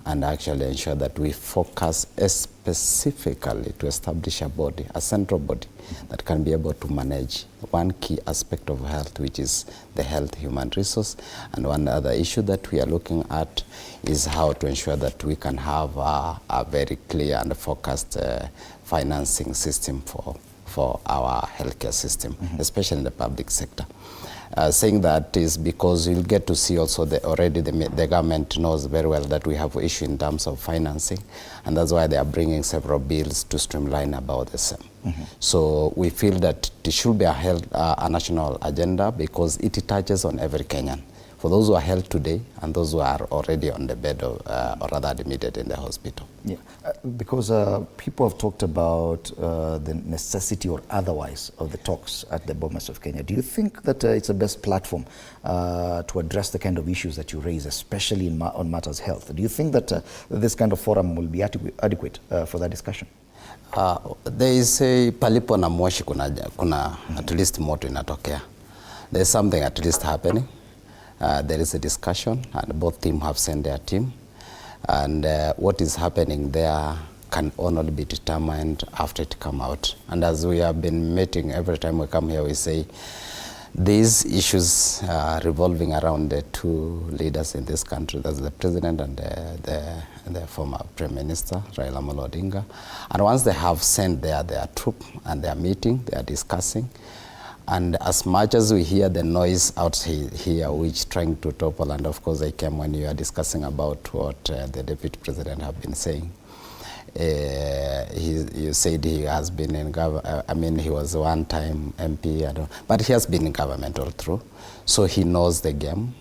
and actually ensure that we focus specifically to establish a body, a central body that can be able to manage one key aspect of health, which is the health human resource. And one other issue that we are looking at is how to ensure that we can have a very clear and focused financing system for our healthcare system, especially in the public sector. Saying that is because you'll get to see also already the government knows very well that we have issue in terms of financing, and that's why they are bringing several bills to streamline about the same. So we feel that it should be a national agenda because it touches on every Kenyan, for those who are held today and those who are already on the bed of, or rather admitted in the hospital. Yeah, because people have talked about the necessity or otherwise of the talks at the Bomas of Kenya. Do you think that it's the best platform to address the kind of issues that you raise, especially on matters health? Do you think that this kind of forum will be adequate for that discussion? They say palipo na moshi kuna at least moto inatokea. There's something at least happening. There is a discussion, and both teams have sent their team. And what is happening there can only be determined after it come out. And as we have been meeting, every time we come here, we say these issues are revolving around the two leaders in this country. That's the president and the former prime minister, Raila Amolo Odinga. And once they have sent their troop and they are meeting, they are discussing. And as much as we hear the noise out here, which trying to topple, and of course I came when you are discussing about what the Deputy President have been saying. You said he has been in government, I mean he was one time MP, but he has been in government all through. So he knows the game.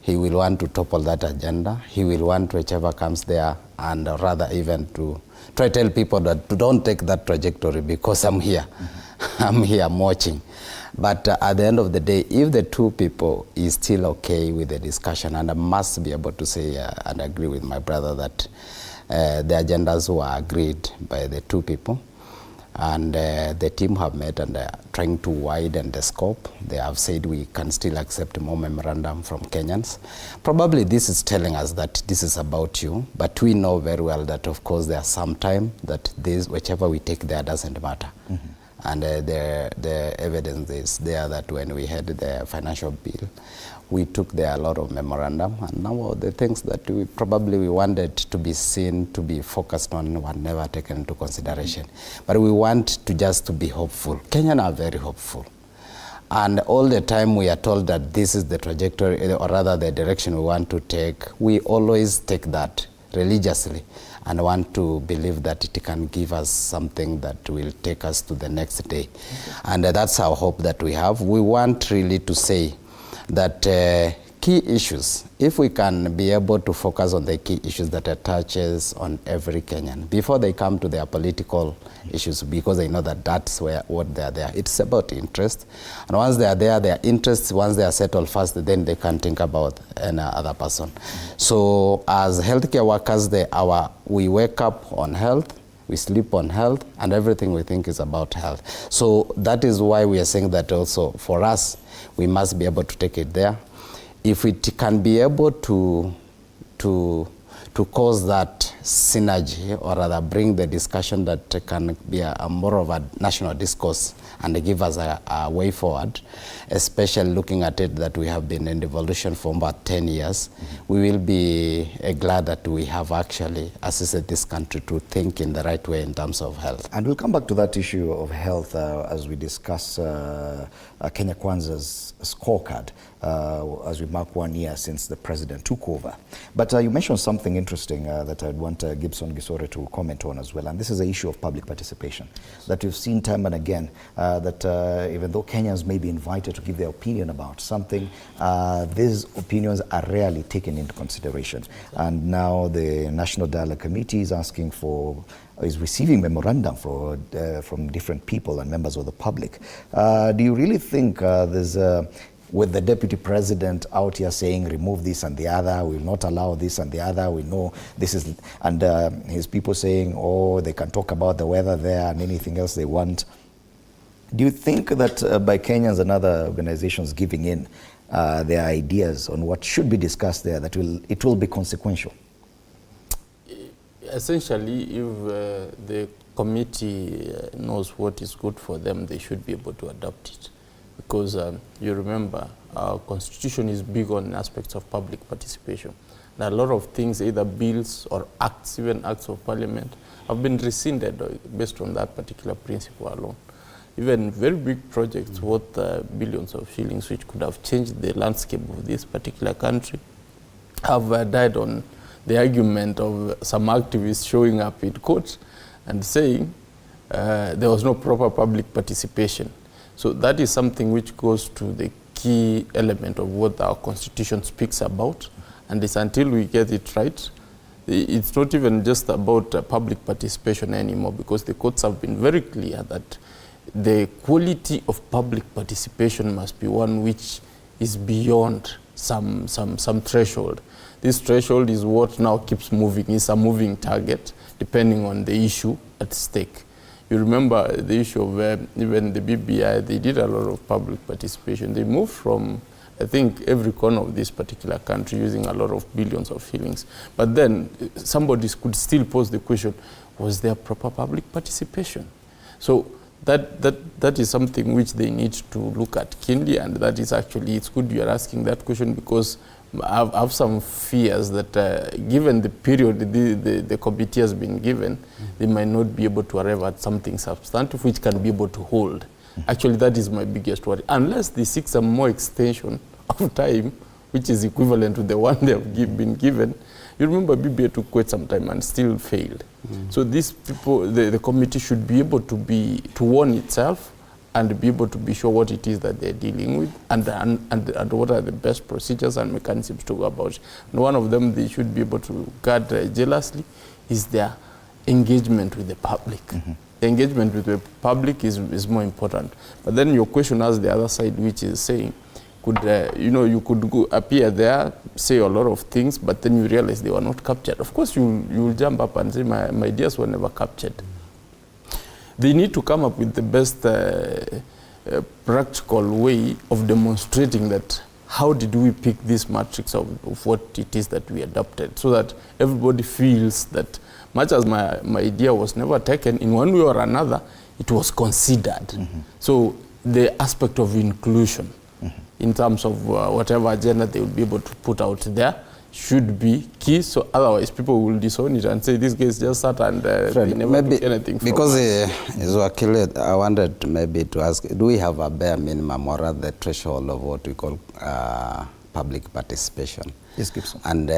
He will want to topple that agenda. He will want whichever comes there, and rather even to try to tell people that don't take that trajectory because I'm here. I'm here, I'm watching. But at the end of the day, if the two people is still okay with the discussion, and I must be able to say and agree with my brother that the agendas were agreed by the two people, and the team have met and they are trying to widen the scope. They have said we can still accept more memorandum from Kenyans. Probably this is telling us that this is about you, but we know very well that of course there are some time that this, whichever we take there doesn't matter. And the evidence is there that when we had the financial bill, we took there a lot of memorandum, and now the things that we probably wanted to be seen, to be focused on, were never taken into consideration. But we want to just to be hopeful. Kenyans are very hopeful. And all the time we are told that this is the trajectory, or rather the direction we want to take. We always take that religiously and want to believe that it can give us something that will take us to the next day. And that's our hope that we have. We want really to say that key issues, if we can be able to focus on the key issues that attaches on every Kenyan before they come to their political issues, because they know that that's what they are there. It's about interest. And once they are there, their interests, once they are settled first, then they can think about any other person. So as healthcare workers, we wake up on health, we sleep on health, and everything we think is about health. So that is why we are saying that also for us, we must be able to take it there. If it can be able to cause that synergy, or rather bring the discussion that can be a more of a national discourse and give us a way forward, especially looking at it that we have been in devolution for about 10 years, we will be glad that we have actually assisted this country to think in the right way in terms of health. And we'll come back to that issue of health as we discuss Kenya Kwanza's scorecard as we mark 1 year since the president took over. But you mentioned something interesting that I'd want Gibson Gisore to comment on as well, and this is the issue of public participation that we've seen time and again, that even though Kenyans may be invited to give their opinion about something, these opinions are rarely taken into consideration. And now the National Dialogue Committee is asking for, is receiving memorandum from different people and members of the public. Do you really think there's with the deputy president out here saying remove this and the other, we will not allow this and the other, we know this is, and his people saying, oh, they can talk about the weather there and anything else they want. Do you think that by Kenyans and other organizations giving in their ideas on what should be discussed there, that it will be consequential? Essentially, if the committee knows what is good for them, they should be able to adopt it. Because you remember, our constitution is big on aspects of public participation. There are a lot of things, either bills or acts, even acts of parliament, have been rescinded based on that particular principle alone. Even very big projects worth billions of shillings, which could have changed the landscape of this particular country, have died on the argument of some activists showing up in court and saying there was no proper public participation. So that is something which goes to the key element of what our constitution speaks about. And it's until we get it right, it's not even just about public participation anymore, because the courts have been very clear that the quality of public participation must be one which is beyond some threshold. This threshold is what now keeps moving. It's a moving target depending on the issue at stake. You remember the issue of even the BBI, they did a lot of public participation. They moved from, I think, every corner of this particular country using a lot of billions of shillings. But then somebody could still pose the question, was there proper public participation? So that is something which they need to look at keenly, and that is actually, it's good you are asking that question, because I have some fears that given the period the committee has been given, they might not be able to arrive at something substantive which can be able to hold. Actually, that is my biggest worry. Unless they seek some more extension of time, which is equivalent to the one they have been given. You remember BBA took quite some time and still failed. So these people, the committee should be able to warn itself and be able to be sure what it is that they're dealing with, and what are the best procedures and mechanisms to go about it. And one of them they should be able to guard jealously is their engagement with the public. The engagement with the public is more important. But then your question has the other side, which is saying, could you could go appear there, say a lot of things, but then you realize they were not captured. Of course, you'll jump up and say, my ideas were never captured. They need to come up with the best practical way of demonstrating that how did we pick this matrix of what it is that we adopted, so that everybody feels that much as my idea was never taken, in one way or another, it was considered. So the aspect of inclusion in terms of whatever agenda they will be able to put out there should be key, so otherwise people will disown it and say this guy just sat and they never took anything from because I wanted maybe to ask, do we have a bare minimum or the threshold of what we call public participation? Yes, Gibson. And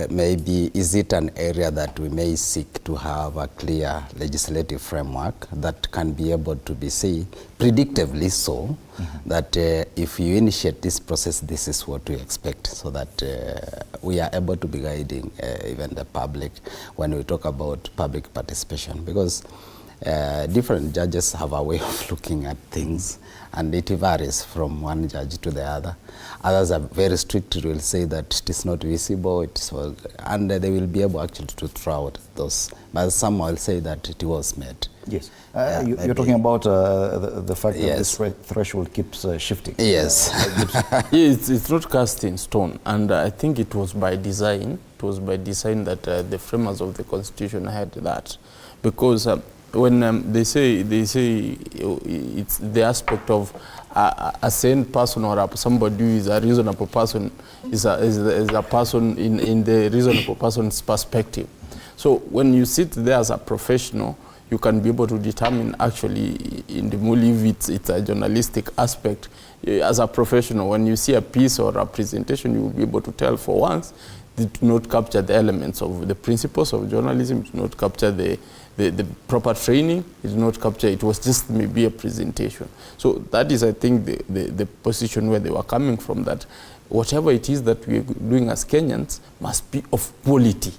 maybe is it an area that we may seek to have a clear legislative framework that can be able to be seen predictably so that if you initiate this process, this is what we expect, so that we are able to be guiding even the public when we talk about public participation. Because different judges have a way of looking at things, and it varies from one judge to the other. Others are very strict, will say that it is not visible, and they will be able actually to throw out those. But some will say that it was made. Yes. You're talking about the fact that this threshold keeps shifting. Yes. It's not cast in stone, and I think it was by design. It was by design that the framers of the Constitution had that, because when they say it's the aspect of a sane person or somebody who is a reasonable person is a person in the reasonable person's perspective. So when you sit there as a professional, you can be able to determine actually in the movie if it's a journalistic aspect. As a professional, when you see a piece or a presentation, you will be able to tell for once it did not capture the elements of the principles of journalism, it did not capture the proper training, it did not capture, it was just maybe a presentation. So that is, I think, the position where they were coming from, that whatever it is that we are doing as Kenyans must be of quality.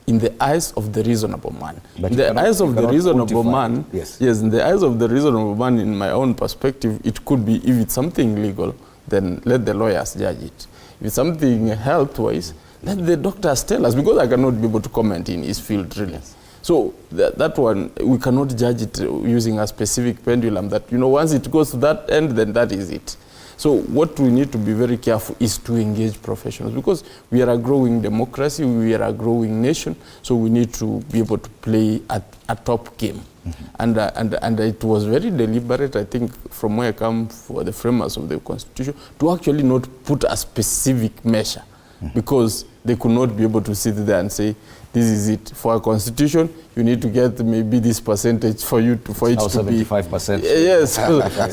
In the eyes of the reasonable man. But in the eyes of the reasonable man, yes, in the eyes of the reasonable man, in my own perspective, it could be, if it's something legal, then let the lawyers judge it. If it's something health-wise, let the doctors tell us, because I cannot be able to comment in his field, really. Yes. So that one, we cannot judge it using a specific pendulum that, once it goes to that end, then that is it. So what we need to be very careful is to engage professionals, because we are a growing democracy, we are a growing nation, so we need to be able to play at a top game. And it was very deliberate, I think, from where I come, for the framers of the Constitution, to actually not put a specific measure, because they could not be able to sit there and say, this is it. For a constitution, you need to get maybe this percentage for it to be 75%. Yes.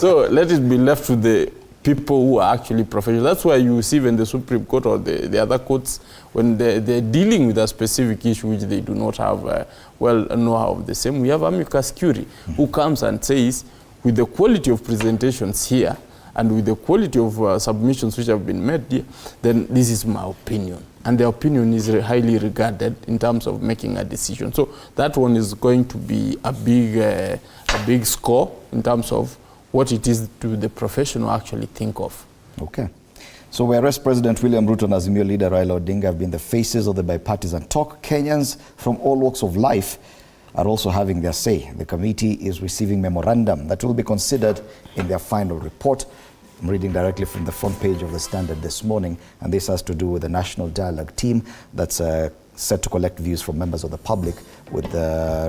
So let it be left to the people who are actually professional. That's why you see when the Supreme Court or the other courts, when they're dealing with a specific issue which they do not have know-how of the same, we have amicus curiae who comes and says, with the quality of presentations here and with the quality of submissions which have been made here, then this is my opinion. And the opinion is highly regarded in terms of making a decision. So that one is going to be a big score in terms of what it is to the professional actually think of. Okay. So whereas President William Ruto and Azimio leader Raila Odinga have been the faces of the bipartisan talk, Kenyans from all walks of life are also having their say. The committee is receiving memorandum that will be considered in their final report. I'm reading directly from the front page of the Standard this morning, and this has to do with the National Dialogue team that's set to collect views from members of the public with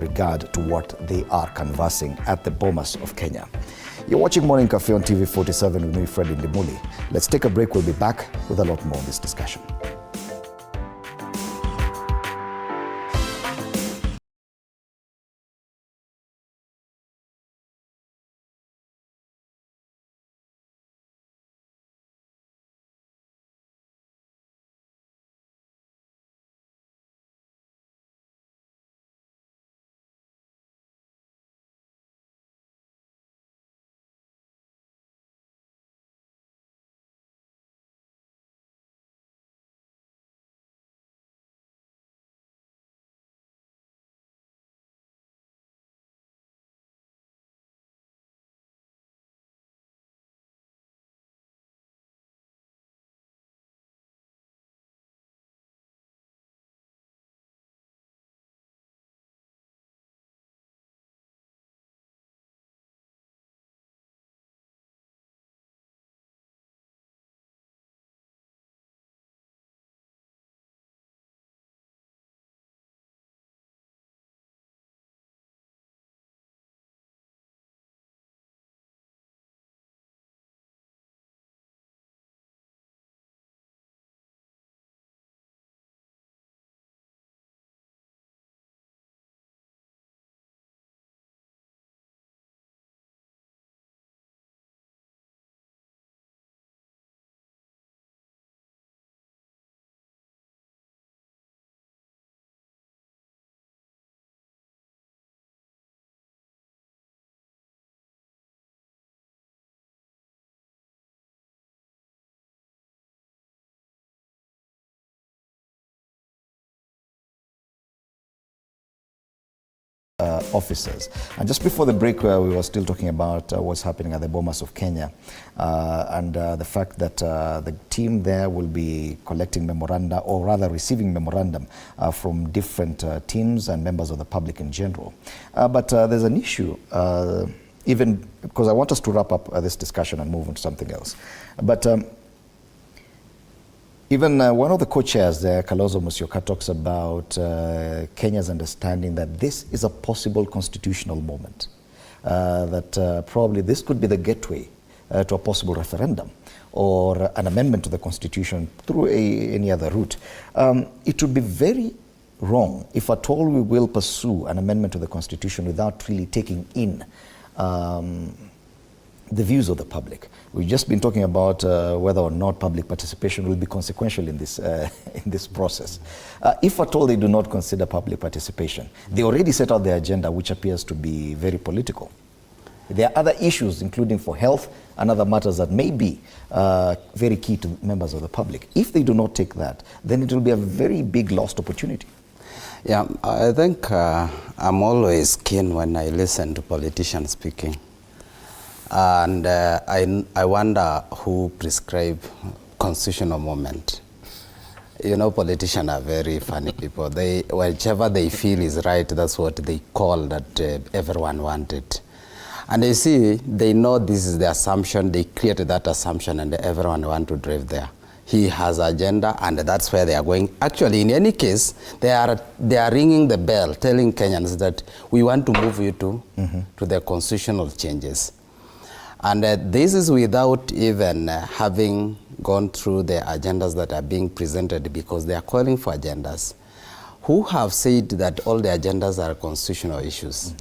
regard to what they are canvassing at the Bomas of Kenya. You're watching Morning Cafe on TV47 with me, Fred Indimuli. Let's take a break. We'll be back with a lot more on this discussion. officers. And just before the break, we were still talking about what's happening at the Bomas of Kenya and the fact that the team there will be collecting memoranda, or rather receiving memorandum from different teams and members of the public in general. But there's an issue, even because I want us to wrap up this discussion and move on to something else. But even one of the co-chairs there, Kalonzo Musyoka, talks about Kenya's understanding that this is a possible constitutional moment, that probably this could be the gateway to a possible referendum or an amendment to the constitution through any other route. It would be very wrong if at all we will pursue an amendment to the constitution without really taking in the views of the public. We've just been talking about whether or not public participation will be consequential in this process. If at all they do not consider public participation, they already set out their agenda, which appears to be very political. There are other issues, including for health and other matters that may be very key to members of the public. If they do not take that, then it will be a very big lost opportunity. Yeah, I think I'm always keen when I listen to politicians speaking. And I wonder who prescribed constitutional moment. You know, politicians are very funny people. Whichever they feel is right, that's what they call that everyone wanted. And they see, they know this is the assumption, they created that assumption and everyone want to drive there. He has agenda and that's where they are going. Actually, in any case, they are ringing the bell, telling Kenyans that we want to move you to the constitutional changes. And this is without even having gone through the agendas that are being presented, because they are calling for agendas. Who have said that all the agendas are constitutional issues?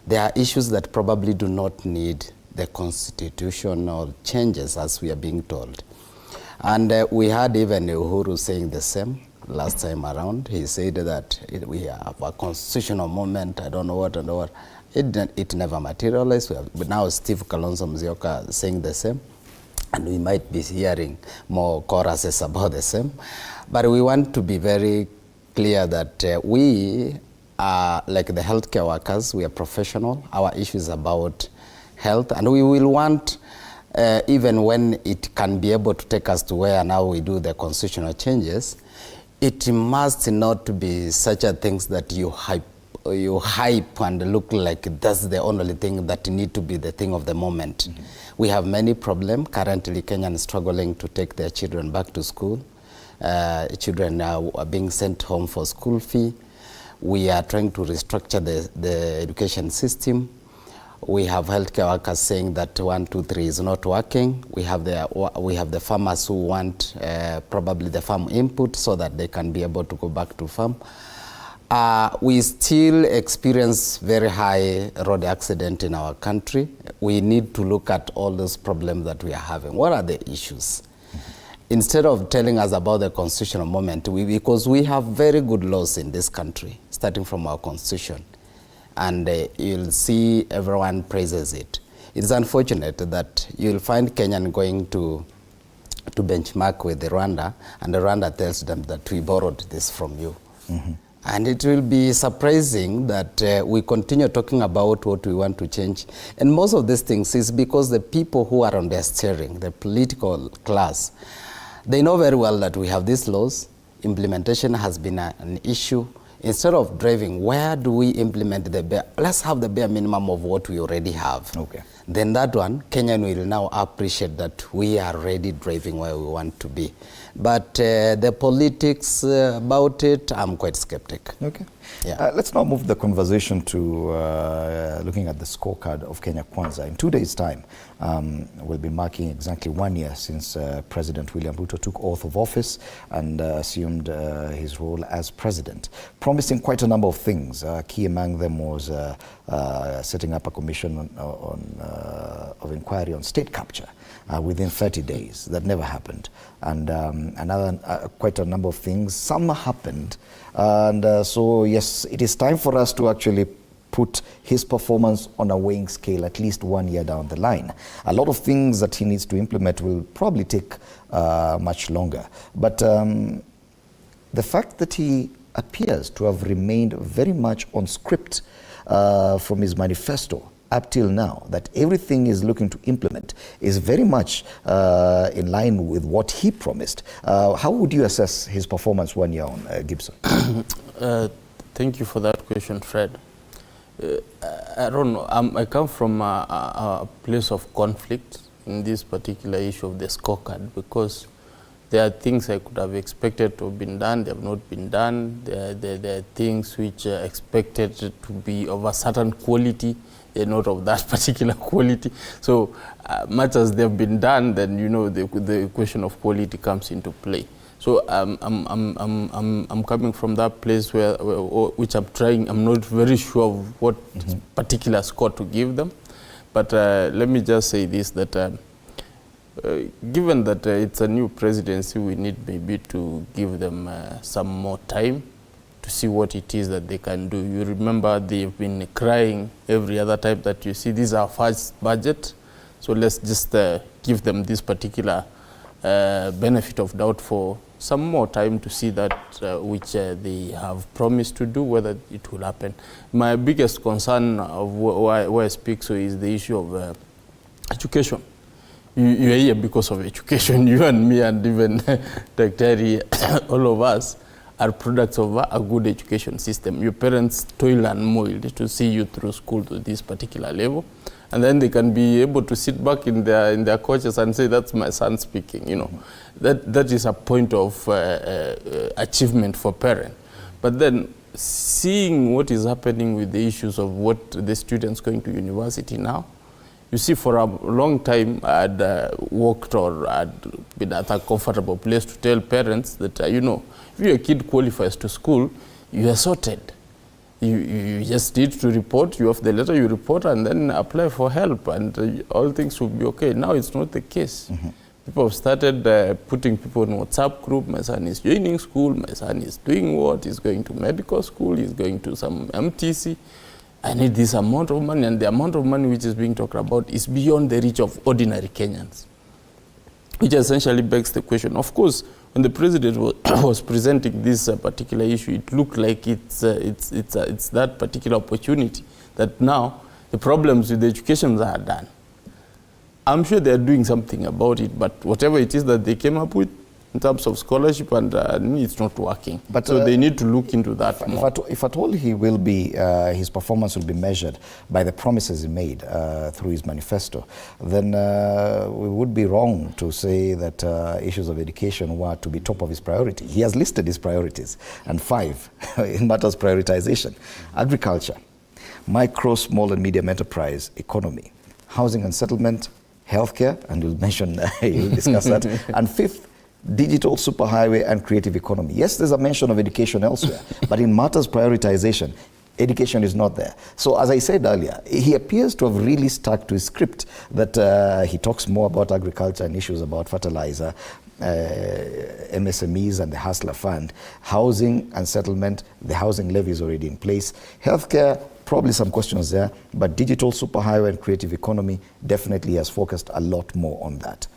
There are issues that probably do not need the constitutional changes, as we are being told. And we had even Uhuru saying the same last time around. He said that we have a constitutional moment, I don't know what and what. It never materialized. But now Steve Kalonzo Musyoka saying the same, and we might be hearing more choruses about the same. But we want to be very clear that we are like the healthcare workers. We are professional. Our issue is about health, and we will want, even when it can be able to take us to where now we do the constitutional changes, it must not be such a things that you hype and look like that's the only thing that need to be the thing of the moment. We have many problems. Currently, Kenyans struggling to take their children back to school. Children are being sent home for school fee. We are trying to restructure the education system. We have healthcare workers saying that 1, 2, 3 is not working. We have the farmers who want probably the farm input so that they can be able to go back to farm. We still experience very high road accident in our country. We need to look at all those problems that we are having. What are the issues? Instead of telling us about the constitutional moment, because we have very good laws in this country, starting from our constitution, and you'll see everyone praises it. It's unfortunate that you'll find Kenyan going to benchmark with Rwanda, and Rwanda tells them that we borrowed this from you. And it will be surprising that we continue talking about what we want to change. And most of these things is because the people who are on their steering, the political class, they know very well that we have these laws. Implementation has been an issue. Instead of driving, where do we implement let's have the bare minimum of what we already have. Okay. Then that one, Kenyan will now appreciate that we are already driving where we want to be. But the politics about it, I'm quite skeptic. Okay. Yeah. Let's now move the conversation to looking at the scorecard of Kenya Kwanza. In 2 days' time, we'll be marking exactly 1 year since President William Ruto took oath of office and assumed his role as president, promising quite a number of things. Key among them was setting up a commission of inquiry on state capture within 30 days. That never happened. And quite a number of things. Some happened. And so, yes, it is time for us to actually put his performance on a weighing scale at least 1 year down the line. A lot of things that he needs to implement will probably take much longer. But the fact that he appears to have remained very much on script from his manifesto up till now, that everything is looking to implement, is very much in line with what he promised. How would you assess his performance 1 year on, Gibson? Thank you for that question, Fred. I don't know. I come from a place of conflict in this particular issue of the scorecard, because there are things I could have expected to have been done, they have not been done. There are things which are expected to be of a certain quality, they're not of that particular quality. So much as they've been done, then you know the question of quality comes into play. So I'm coming from that place which I'm not very sure of what particular score to give them. But let me just say this, that given that it's a new presidency, we need maybe to give them some more time to see what it is that they can do. You remember they've been crying every other time that you see this is our first budget, so let's just give them this particular benefit of doubt for some more time to see that which they have promised to do, whether it will happen. My biggest concern of why I speak so is the issue of education. You are here because of education. You and me and even Dr. all of us are products of a good education system. Your parents toil and moiled to see you through school to this particular level, and then they can be able to sit back in their coaches and say, that's my son speaking. You know, that is a point of achievement for parents. But then seeing what is happening with the issues of what the students going to university now, you see, for a long time, I'd worked or I'd been at a comfortable place to tell parents that, you know, if your kid qualifies to school, you are sorted. You just need to report, you have the letter, you report, and then apply for help, and all things will be okay. Now it's not the case. People have started putting people in WhatsApp group. My son is joining school, my son is doing what, he's going to medical school, he's going to some MTC. I need this amount of money, and the amount of money which is being talked about is beyond the reach of ordinary Kenyans, which essentially begs the question. Of course, when the president was presenting this particular issue, it looked like it's that particular opportunity that now the problems with the education are done. I'm sure they're doing something about it, but whatever it is that they came up with in terms of scholarship, and it's not working. But so they need to look into that more. If at all he will be, his performance will be measured by the promises he made through his manifesto, then we would be wrong to say that issues of education were to be top of his priority. He has listed his priorities, and 5 in matters prioritization: agriculture, micro, small and medium enterprise, economy, housing and settlement, healthcare, and we'll mention, we'll discuss that, and 5th, digital superhighway and creative economy. Yes, there's a mention of education elsewhere, but in matters prioritization, education is not there. So as I said earlier, he appears to have really stuck to his script, that he talks more about agriculture and issues about fertilizer, MSMEs and the Hustler Fund, housing and settlement, the housing levy is already in place, healthcare, probably some questions there, but digital superhighway and creative economy definitely has focused a lot more on that.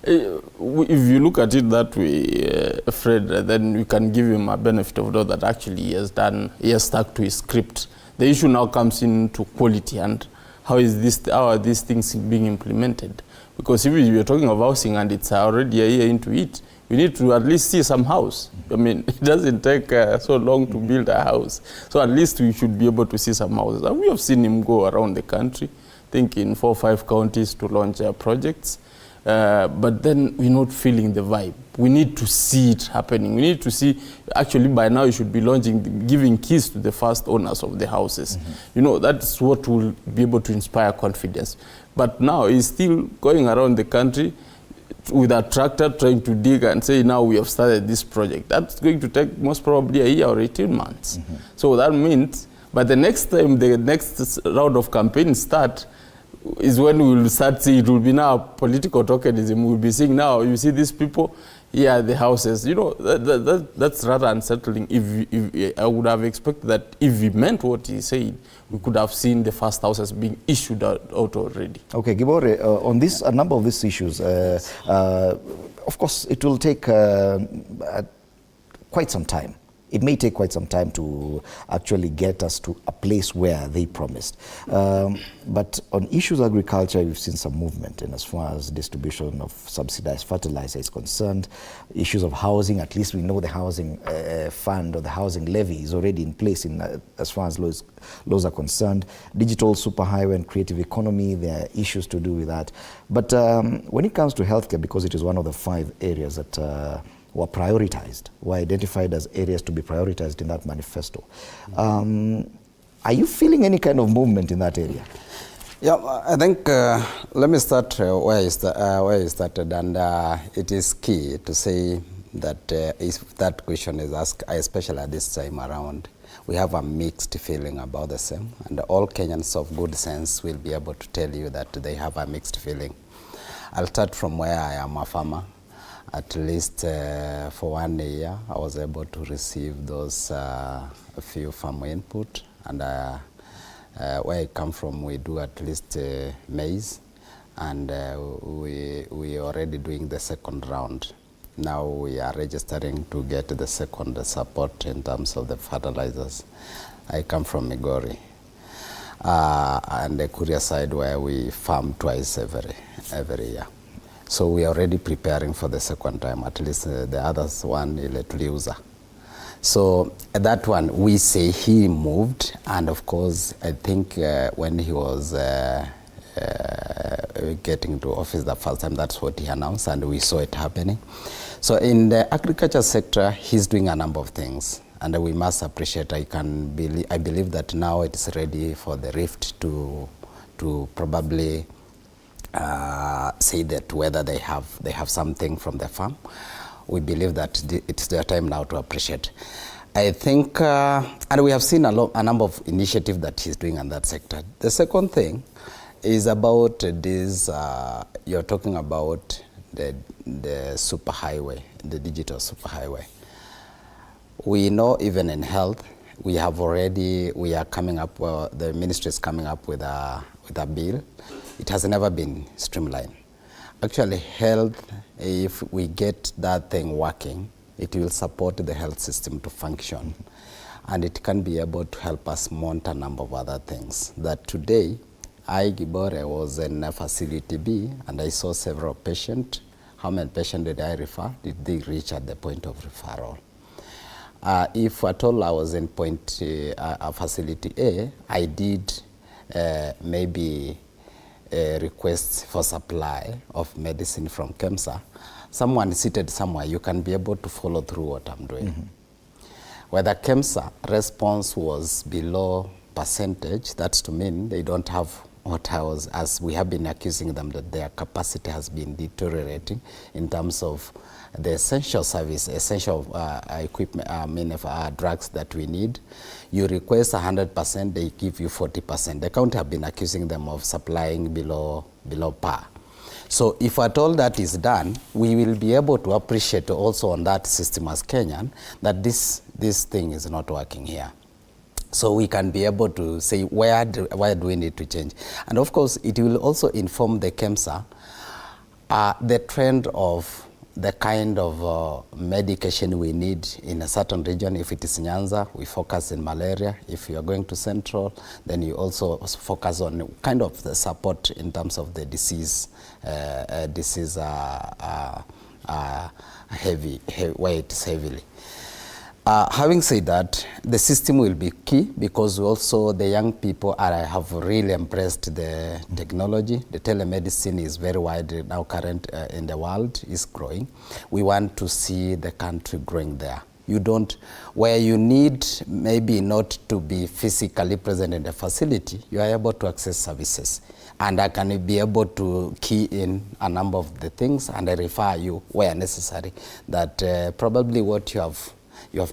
If you look at it that way, Fred, then we can give him a benefit of doubt that actually he has stuck to his script. The issue now comes into quality and how are these things being implemented? Because if we are talking of housing and it's already a year into it, we need to at least see some house. I mean, it doesn't take so long to build a house. So at least we should be able to see some houses. And we have seen him go around the country, I think in 4 or 5 counties to launch projects. But then we're not feeling the vibe. We need to see it happening. We need to see, actually by now you should be giving keys to the first owners of the houses. You know, that's what will be able to inspire confidence. But now he's still going around the country with a tractor trying to dig and say, now we have started this project. That's going to take most probably a year or 18 months. So that means by the next time the next round of campaigns start, is when we will start seeing, it will be now political tokenism. We'll be seeing now, you see these people, yeah, the houses. You know, that's rather unsettling. If I would have expected that if he meant what he said, we could have seen the first houses being issued out already. Okay, Gibore, on this, a number of these issues, of course, it will take quite some time it may take quite some time to actually get us to a place where they promised. But on issues of agriculture, we've seen some movement in as far as distribution of subsidized fertilizer is concerned. Issues of housing, at least we know the housing fund or the housing levy is already in place in as far as laws are concerned. Digital superhighway and creative economy, there are issues to do with that. But when it comes to healthcare, because it is one of the 5 areas that were prioritized, were identified as areas to be prioritized in that manifesto. Are you feeling any kind of movement in that area? Yeah, I think let me start where you started, and it is key to say that if that question is asked, especially at this time around, we have a mixed feeling about the same, and all Kenyans of good sense will be able to tell you that they have a mixed feeling. I'll start from where I am a farmer. At least for 1 year, I was able to receive those a few farm input, and where I come from, we do at least maize, and we are already doing the second round. Now we are registering to get the second support in terms of the fertilizers. I come from Migori, and the Kuria side where we farm twice every year. So we are already preparing for the second time, at least the others one, Tuliuza. So that one, we say he moved, and of course, I think when he was getting to office the first time, that's what he announced, and we saw it happening. So in the agriculture sector, he's doing a number of things, and we must appreciate. I believe that now it's ready for the rift to probably say that whether they have something from the farm. We believe that it's their time now to appreciate. I think, and we have seen a number of initiatives that he's doing in that sector. The second thing is about this, you're talking about the superhighway, the digital superhighway. We know even in health, we are coming up, the ministry is coming up with a bill. It has never been streamlined. Actually, health, if we get that thing working, it will support the health system to function. And it can be able to help us monitor a number of other things. That today, Gibore was in facility B, and I saw several patients. How many patients did I refer? Did they reach at the point of referral? If at all I was in facility A, I did maybe requests for supply of medicine from KEMSA. Someone seated somewhere, you can be able to follow through what I'm doing. Mm-hmm. Whether KEMSA response was below percentage, that's to mean they don't have what I was, as we have been accusing them that their capacity has been deteriorating in terms of the essential service, essential equipment, drugs that we need. You request 100%, they give you 40%. The county have been accusing them of supplying below par. So if at all that is done, we will be able to appreciate also on that system as Kenyan that this thing is not working here. So we can be able to say where do we need to change. And of course, it will also inform the KEMSA the trend of the kind of medication we need in a certain region. If it is Nyanza, we focus in malaria. If you are going to Central, then you also focus on kind of the support in terms of the disease, where it is heavily. Having said that, the system will be key because also the young people have really embraced the technology. The telemedicine is very wide now current in the world, is growing. We want to see the country growing there. Where you need maybe not to be physically present in the facility, you are able to access services. And I can be able to key in a number of the things and I refer you where necessary that probably what you have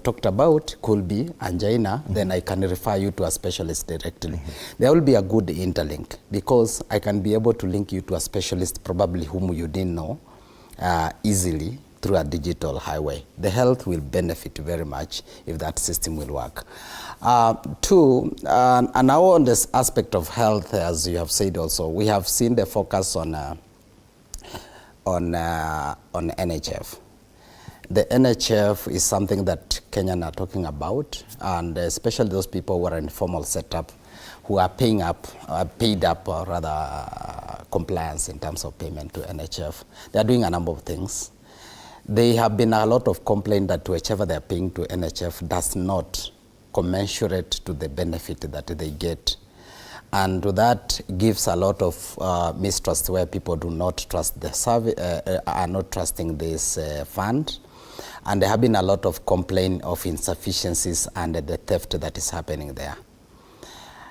talked about could be angina, then I can refer you to a specialist directly. There will be a good interlink because I can be able to link you to a specialist probably whom you didn't know easily through a digital highway. The health will benefit very much if that system will work. Two, and now on this aspect of health, as you have said also, we have seen the focus on NHF. The NHF is something that Kenyans are talking about, and especially those people who are in formal setup, who are paid up, or rather compliance in terms of payment to NHF. They are doing a number of things. There have been a lot of complaint that whichever they are paying to NHF does not commensurate to the benefit that they get. And that gives a lot of mistrust, where people do not trust the service, are not trusting this fund. And there have been a lot of complaint of insufficiencies and the theft that is happening there.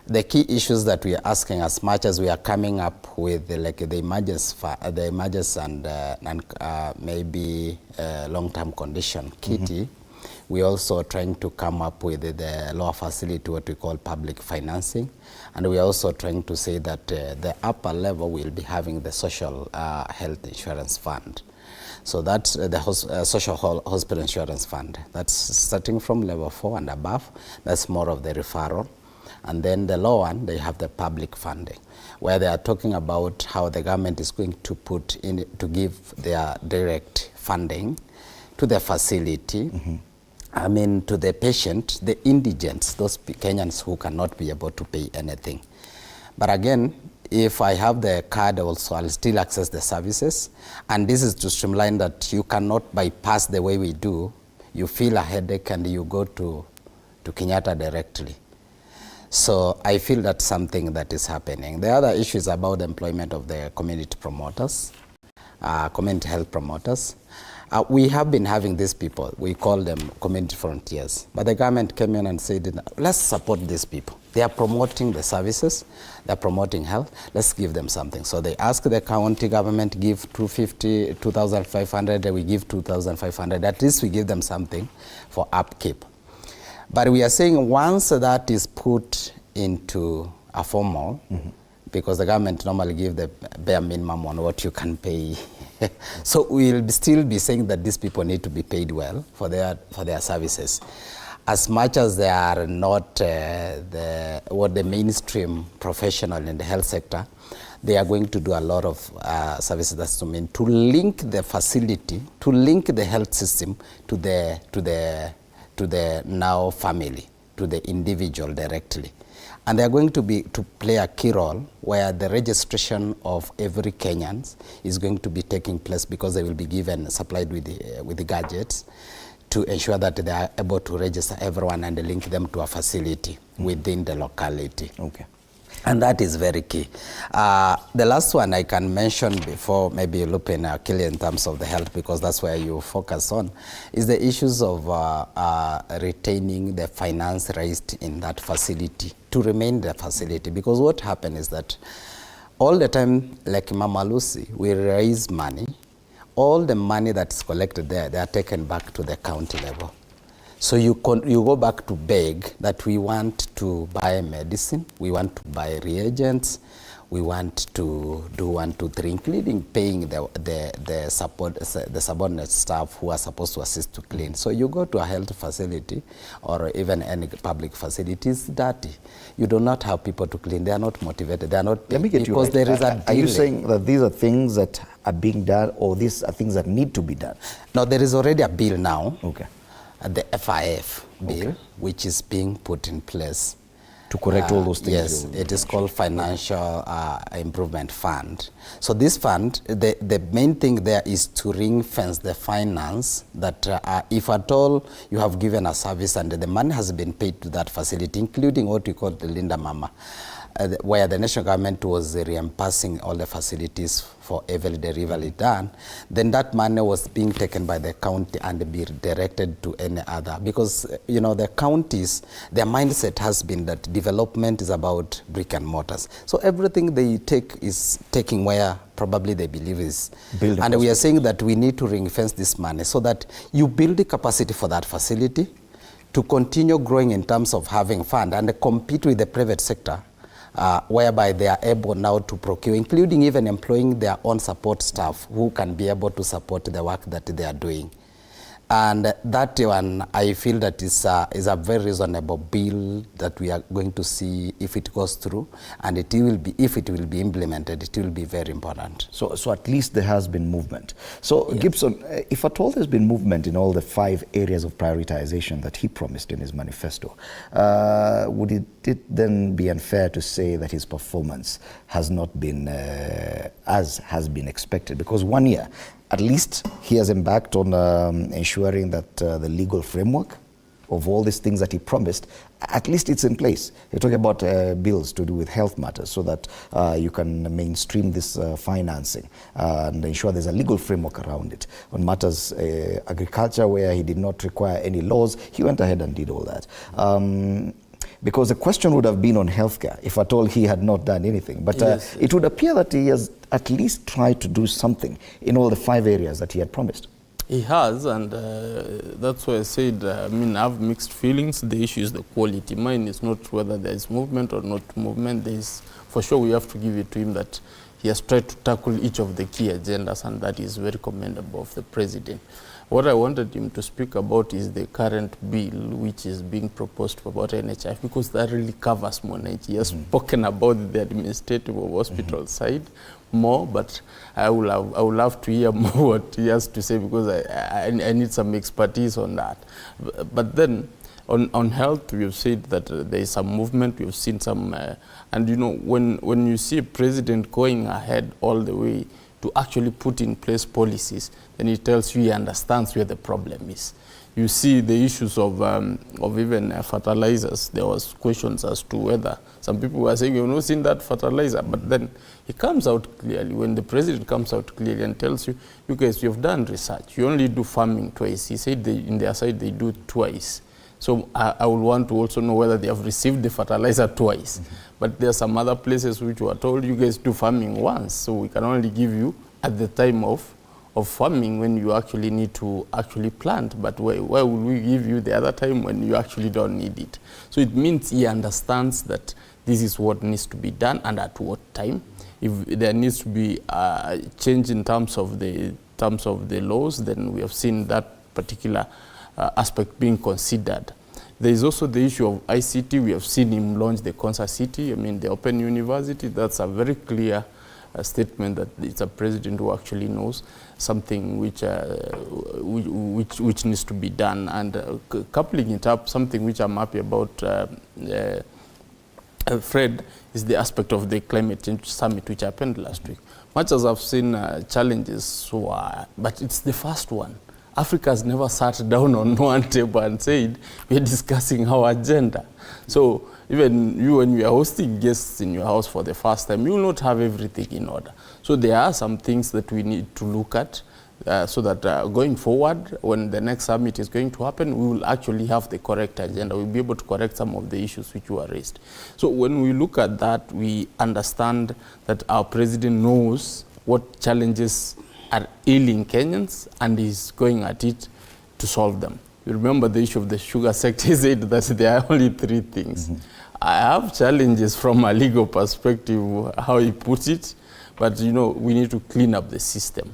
The key issues that we are asking, as much as we are coming up with the emergency and maybe long-term condition, KITI, we also trying to come up with the lower facility, what we call public financing. And we are also trying to say that the upper level will be having the social health insurance fund. So that's the social hospital insurance fund. That's starting from level 4 and above. That's more of the referral. And then the lower one, they have the public funding, where they are talking about how the government is going to put in, to give their direct funding to the facility. I mean, to the patient, the indigents, those Kenyans who cannot be able to pay anything. But again, if I have the card also, I'll still access the services. And this is to streamline that you cannot bypass the way we do. You feel a headache and you go to Kenyatta directly. So I feel that's something that is happening. The other issue is about the employment of the community promoters, community health promoters. We have been having these people, we call them community frontiers, but the government came in and said, let's support these people. They are promoting the services, they're promoting health, let's give them something. So they ask the county government, give 250, 2,500, we give 2,500, at least we give them something for upkeep. But we are saying once that is put into a formal, because the government normally give the bare minimum on what you can pay. So we'll still be saying that these people need to be paid well for their services. As much as they are not the mainstream professional in the health sector, they are going to do a lot of services. That's to mean to link the facility, to link the health system to the now family, to the individual directly. And they are going to play a key role where the registration of every Kenyan is going to be taking place, because they will be supplied with the gadgets to ensure that they are able to register everyone and link them to a facility within the locality. Okay. And that is very key. The last one I can mention before maybe looping Akili in terms of the health, because that's where you focus on, is the issues of retaining the finance raised in that facility to remain the facility. Because what happened is that all the time, like Mama Lucy, we raise money. All the money that's collected there, they are taken back to the county level. So you go back to beg that we want to buy medicine, we want to buy reagents, we want to do 1, 2, 3, including paying the subordinate staff who are supposed to assist to clean. So you go to a health facility or even any public facility, it's dirty. You do not have people to clean. They are not motivated. They are not paid. Let me get because you right. There is a Are you saying that these are things that are being done, or these are things that need to be done? No, there is already a bill now. Okay. The FIF bill, which is being put in place. To correct all those things? Yes, it is called Financial Improvement Fund. So this fund, the main thing there is to ring fence the finance that if at all you have given a service and the money has been paid to that facility, including what we call the Linda Mama, where the national government was reimbursing all the facilities for every delivery done, then that money was being taken by the county and be directed to any other. Because, you know, the counties, their mindset has been that development is about brick and mortars. So everything they take is taking where probably they believe is. And we are saying that we need to ring fence this money so that you build the capacity for that facility to continue growing in terms of having fund and compete with the private sector. Whereby they are able now to procure, including even employing their own support staff who can be able to support the work that they are doing. And that one, I feel that is a very reasonable bill that we are going to see if it goes through, and it will be, if it will be implemented, it will be very important. So at least there has been movement. So yes. Gibson, if at all there's been movement in all the 5 areas of prioritization that he promised in his manifesto, would it then be unfair to say that his performance has not been as has been expected? Because 1 year, at least he has embarked on ensuring that the legal framework of all these things that he promised, at least it's in place. You're talking about bills to do with health matters so that you can mainstream this financing and ensure there's a legal framework around it. On matters agriculture, where he did not require any laws, he went ahead and did all that. Because the question would have been on healthcare if at all he had not done anything. But yes. It would appear that he has at least tried to do something in all the 5 areas that he had promised. He has, and that's why I said, I mean, I have mixed feelings. The issue is the quality. Mine is not whether there is movement or not movement. There is, for sure, we have to give it to him that he has tried to tackle each of the key agendas, and that is very commendable of the president. What I wanted him to speak about is the current bill which is being proposed about NHIF, because that really covers more. He has spoken about the administrative hospital side more, but I would love to hear more what he has to say, because I need some expertise on that. But then on health, we have said that there is some movement. We've seen some, and you know, when you see a president going ahead all the way to actually put in place policies, then it tells you he understands where the problem is. You see the issues of even fertilizers. There was questions as to whether some people were saying, you've not seen that fertilizer, but then he comes out clearly. When the president comes out clearly and tells you, you guys, you've done research. You only do farming twice. He said in their side they do twice. So I would want to also know whether they have received the fertilizer twice. But there are some other places which were told, you guys do farming once, so we can only give you at the time of farming when you actually need to actually plant. But why will we give you the other time when you actually don't need it? So it means he understands that this is what needs to be done and at what time. If there needs to be a change in terms of the laws, then we have seen that particular aspect being considered. There is also the issue of ICT. We have seen him launch the Concert City, I mean the Open University. That's a very clear statement that it's a president who actually knows something which needs to be done. And coupling it up, something which I'm happy about, Fred, is the aspect of the climate change summit which happened last week. Much as I've seen challenges, but it's the first one. Africa has never sat down on one table and said, we're discussing our agenda. So even you, when you are hosting guests in your house for the first time, you will not have everything in order. So there are some things that we need to look at so that going forward, when the next summit is going to happen, we will actually have the correct agenda. We'll be able to correct some of the issues which were raised. So when we look at that, we understand that our president knows what challenges are ailing Kenyans and is going at it to solve them. You remember the issue of the sugar sector. He said that there are only 3 things. I have challenges from a legal perspective, how he puts it, but you know, we need to clean up the system.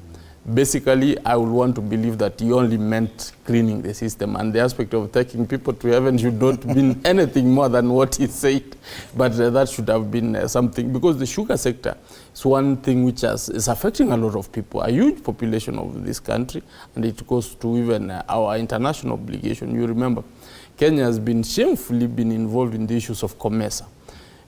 Basically, I would want to believe that he only meant cleaning the system, and the aspect of taking people to heaven should not mean anything more than what he said. But that should have been something, because the sugar sector is one thing which is affecting a lot of people, a huge population of this country, and it goes to even our international obligation. You remember, Kenya has been shamefully involved in the issues of COMESA.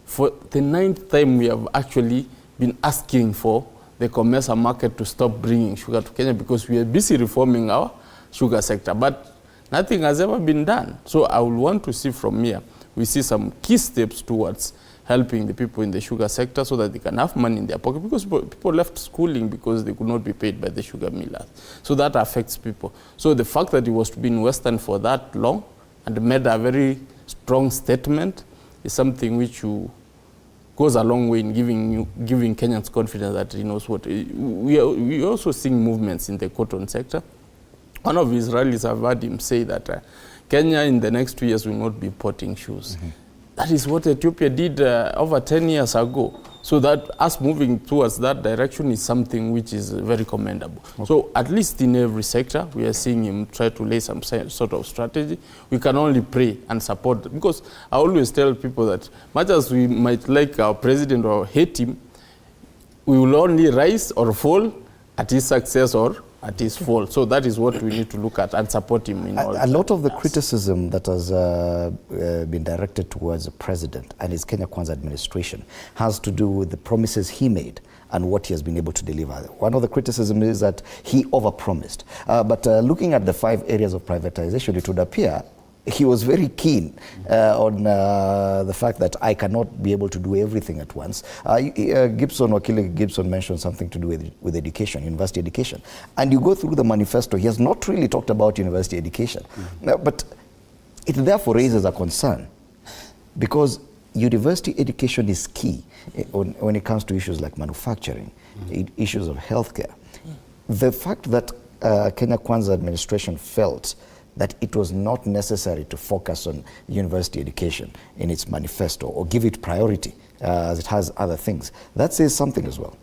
For the 9th time, we have actually been asking for the COMESA market to stop bringing sugar to Kenya because we are busy reforming our sugar sector. But nothing has ever been done. So I would want to see from here, we see some key steps towards helping the people in the sugar sector so that they can have money in their pocket, because people left schooling because they could not be paid by the sugar millers. So that affects people. So the fact that he was to be in Western for that long and made a very strong statement is something which goes a long way in giving Kenyans confidence that he knows what. We are also seeing movements in the cotton sector. One of his rallies, I've heard him say that Kenya in the next 2 years will not be importing shoes. That is what Ethiopia did over 10 years ago. So that us moving towards that direction is something which is very commendable. Okay. So at least in every sector, we are seeing him try to lay some sort of strategy. We can only pray and support, because I always tell people that much as we might like our president or hate him, we will only rise or fall at his success or at his fall. So that is what we need to look at and support him in all. A lot of the criticism that has been directed towards the president and his Kenya Kwanza administration has to do with the promises he made and what he has been able to deliver. One of the criticisms is that he overpromised. But looking at the 5 areas of privatization, it would appear he was very keen on the fact that I cannot be able to do everything at once. Wakili Gibson mentioned something to do with education, university education. And you go through the manifesto, he has not really talked about university education. But it therefore raises a concern, because university education is key when it comes to issues like manufacturing, issues of healthcare. The fact that Kenya Kwanza administration felt that it was not necessary to focus on university education in its manifesto or give it priority as it has other things, that says something as well.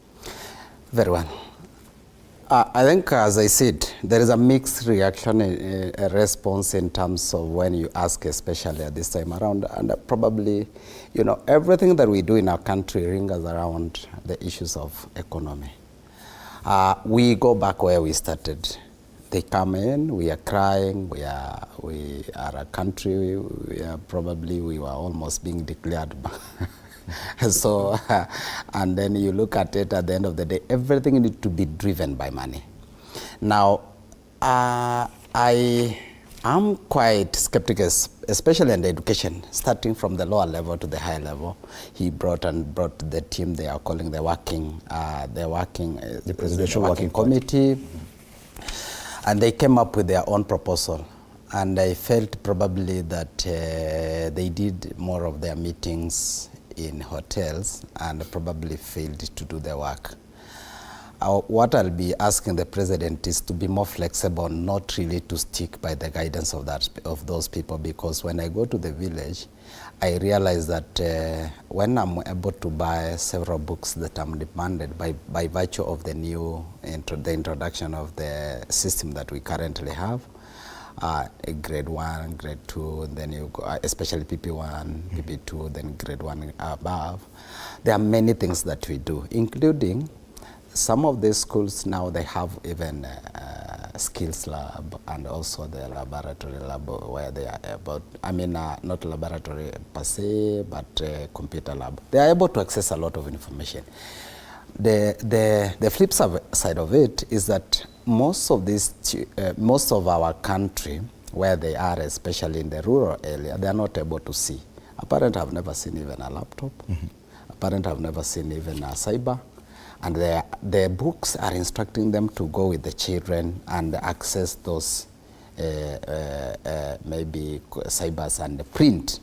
Very well. I think, as I said, there is a mixed reaction, a response in terms of when you ask, especially at this time around, and probably, you know, everything that we do in our country rings around the issues of economy. We go back where we started. They come in, we are crying, we are a country, we were almost being declared. So, and then you look at it at the end of the day, everything needs to be driven by money. Now, I am quite skeptical, especially in the education, starting from the lower level to the higher level. He brought the team they are calling the presidential working committee. And they came up with their own proposal. And I felt probably that they did more of their meetings in hotels and probably failed to do their work. What I'll be asking the president is to be more flexible, not really to stick by the guidance of those people, because when I go to the village, I realize that when I'm able to buy several books that I'm demanded by virtue of the new the introduction of the system that we currently have, grade 1, grade 2, and then you go, especially PP1, PP2, then grade 1 above. There are many things that we do, including some of these schools now, they have even skills lab and also the laboratory lab where they are about, not laboratory per se, but computer lab. They are able to access a lot of information. The flip side of it is that most of our country, where they are, especially in the rural area, they are not able to see. Apparently, I've never seen even a laptop. Apparently, I've never seen even a cyber. And the books are instructing them to go with the children and access those maybe cybers and print.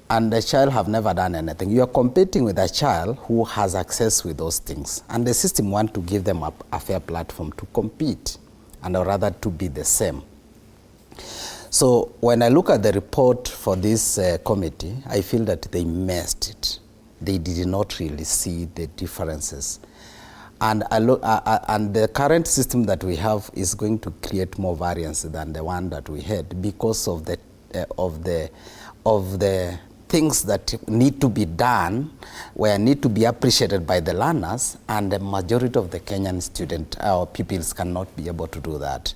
And the child have never done anything. You are competing with a child who has access with those things. And the system want to give them a fair platform to compete, and or rather to be the same. So when I look at the report for this committee, I feel that they missed it. They did not really see the differences. And and the current system that we have is going to create more variance than the one that we had, because of the things that need to be done, where need to be appreciated by the learners, and the majority of the Kenyan student or pupils cannot be able to do that.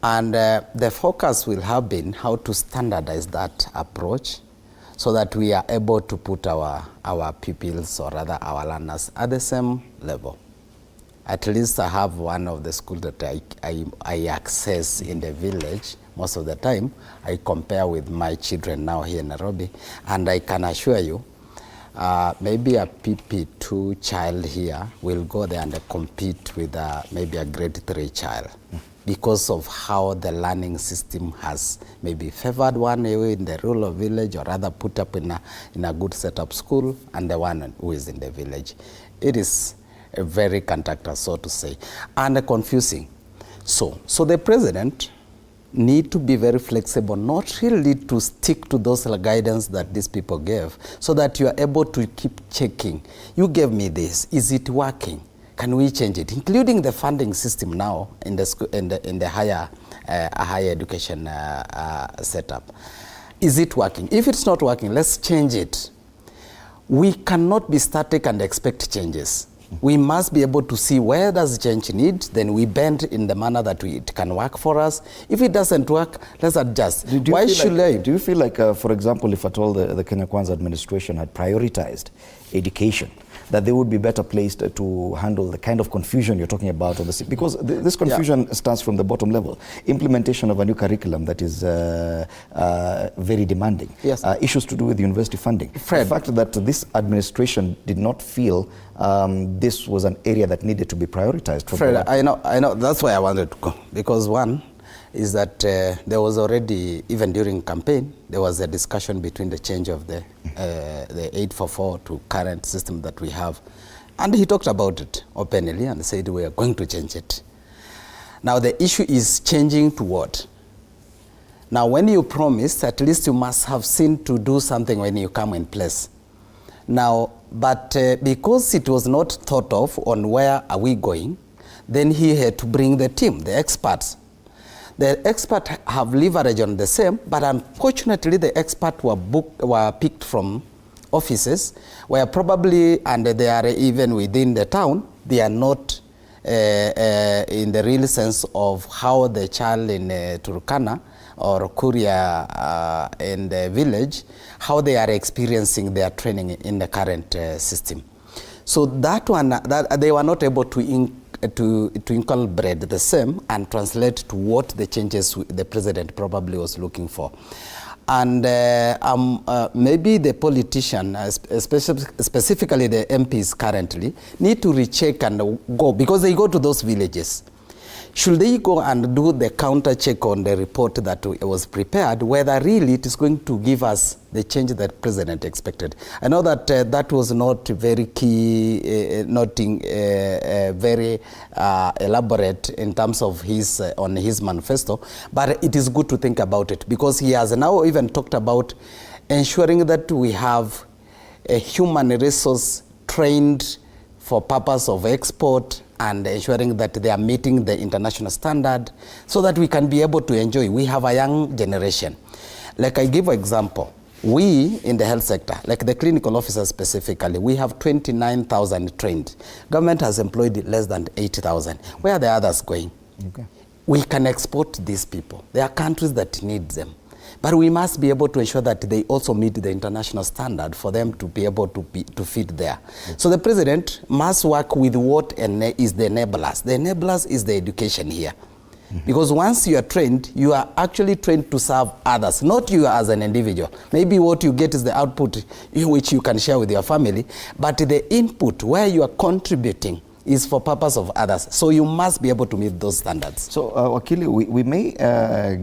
And the focus will have been how to standardize that approach, so that we are able to put our pupils, or rather our learners, at the same level. At least I have one of the schools that I access in the village. Most of the time, I compare with my children now here in Nairobi, and I can assure you, maybe a PP2 child here will go there and compete with maybe a grade 3 child. Because of how the learning system has maybe favored one in the rural village, or rather put up in a good setup school, and the one who is in the village. It is a very contactor, so to say, and confusing. So the president need to be very flexible, not really to stick to those guidance that these people gave, so that you are able to keep checking. You gave me this, is it working? Can we change it? Including the funding system now in the higher education setup. Is it working? If it's not working, let's change it. We cannot be static and expect changes. We must be able to see where does change need, then we bend in the manner that it can work for us. If it doesn't work, let's adjust. Do you feel like, for example, if at all the Kenya Kwanza administration had prioritized education, that they would be better placed to handle the kind of confusion you're talking about on the because this confusion starts from the bottom level. Implementation of a new curriculum that is very demanding. Yes. Issues to do with university funding. Fred. The fact that this administration did not feel this was an area that needed to be prioritized. Fred, I know. That's why I wanted to go. Because one is that there was already, even during campaign, there was a discussion between the change of the 844 to current system that we have. And he talked about it openly and said we are going to change it. Now the issue is changing to what? Now when you promise, at least you must have seen to do something when you come in place. Now, but because it was not thought of on where are we going, then he had to bring the team, the experts. The experts have leverage on the same, but unfortunately the experts were picked from offices where probably, and they are even within the town, they are not in the real sense of how the child in Turkana or Kuria in the village, how they are experiencing their training in the current system. So that one, that they were not able to incorporate the same and translate to what the changes the president probably was looking for. And maybe the politician, specifically the MPs currently, need to recheck and go, because they go to those villages. Should they go and do the counter check on the report that was prepared, whether really it is going to give us the change that the president expected? I know that that was not very key, very elaborate in terms of his on his manifesto, but it is good to think about it, because he has now even talked about ensuring that we have a human resource trained for purpose of export and ensuring that they are meeting the international standard so that we can be able to enjoy. We have a young generation. Like I give an example, we in the health sector, like the clinical officers specifically, we have 29,000 trained. Government has employed less than 80,000. Where are the others going? Okay. We can export these people. There are countries that need them. But we must be able to ensure that they also meet the international standard for them to be able to fit there. So the president must work with what is the enablers. The enablers is the education here. Because once you are trained, you are actually trained to serve others, not you as an individual. Maybe what you get is the output which you can share with your family, but the input where you are contributing is for purpose of others. So you must be able to meet those standards. So, Wakili, we may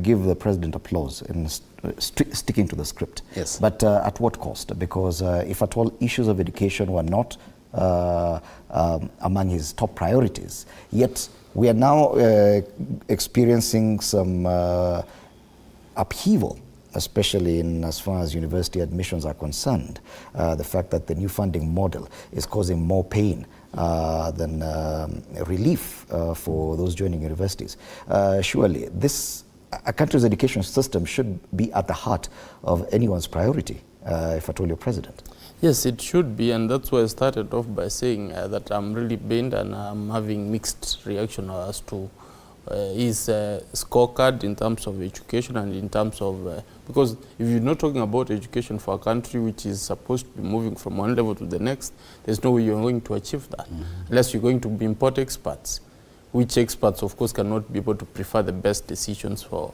give the president applause in sticking to the script. Yes. But at what cost? Because if at all issues of education were not among his top priorities, yet we are now experiencing some upheaval, especially in as far as university admissions are concerned. The fact that the new funding model is causing more pain than relief for those joining universities. Surely a country's education system should be at the heart of anyone's priority, if at all you're president. Yes, it should be, and that's why I started off by saying that I'm really pained and I'm having mixed reaction as to his scorecard in terms of education and in terms of, because if you're not talking about education for a country which is supposed to be moving from one level to the next, there's no way you're going to achieve that, unless you're going to import experts, which experts, of course, cannot be able to prefer the best decisions for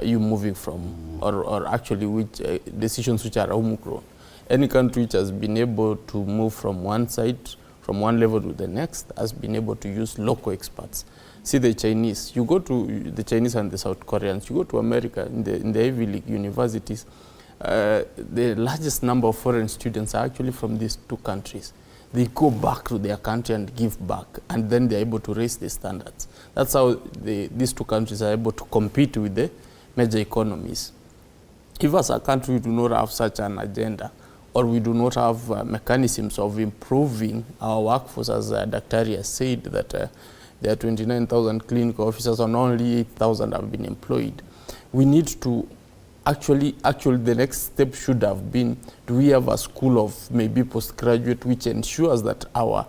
you moving from, or actually which decisions which are homegrown. Any country which has been able to move from one side, from one level to the next, has been able to use local experts. See the Chinese, you go to the Chinese and the South Koreans, you go to America, in the Ivy League universities, the largest number of foreign students are actually from these two countries. They go back to their country and give back, and then they're able to raise the standards. That's how these two countries are able to compete with the major economies. If as a country we do not have such an agenda, or we do not have mechanisms of improving our workforce, as Dr. has said, that there are 29,000 clinical officers and only 8,000 have been employed. We need to actually the next step should have been, do we have a school of maybe postgraduate which ensures that our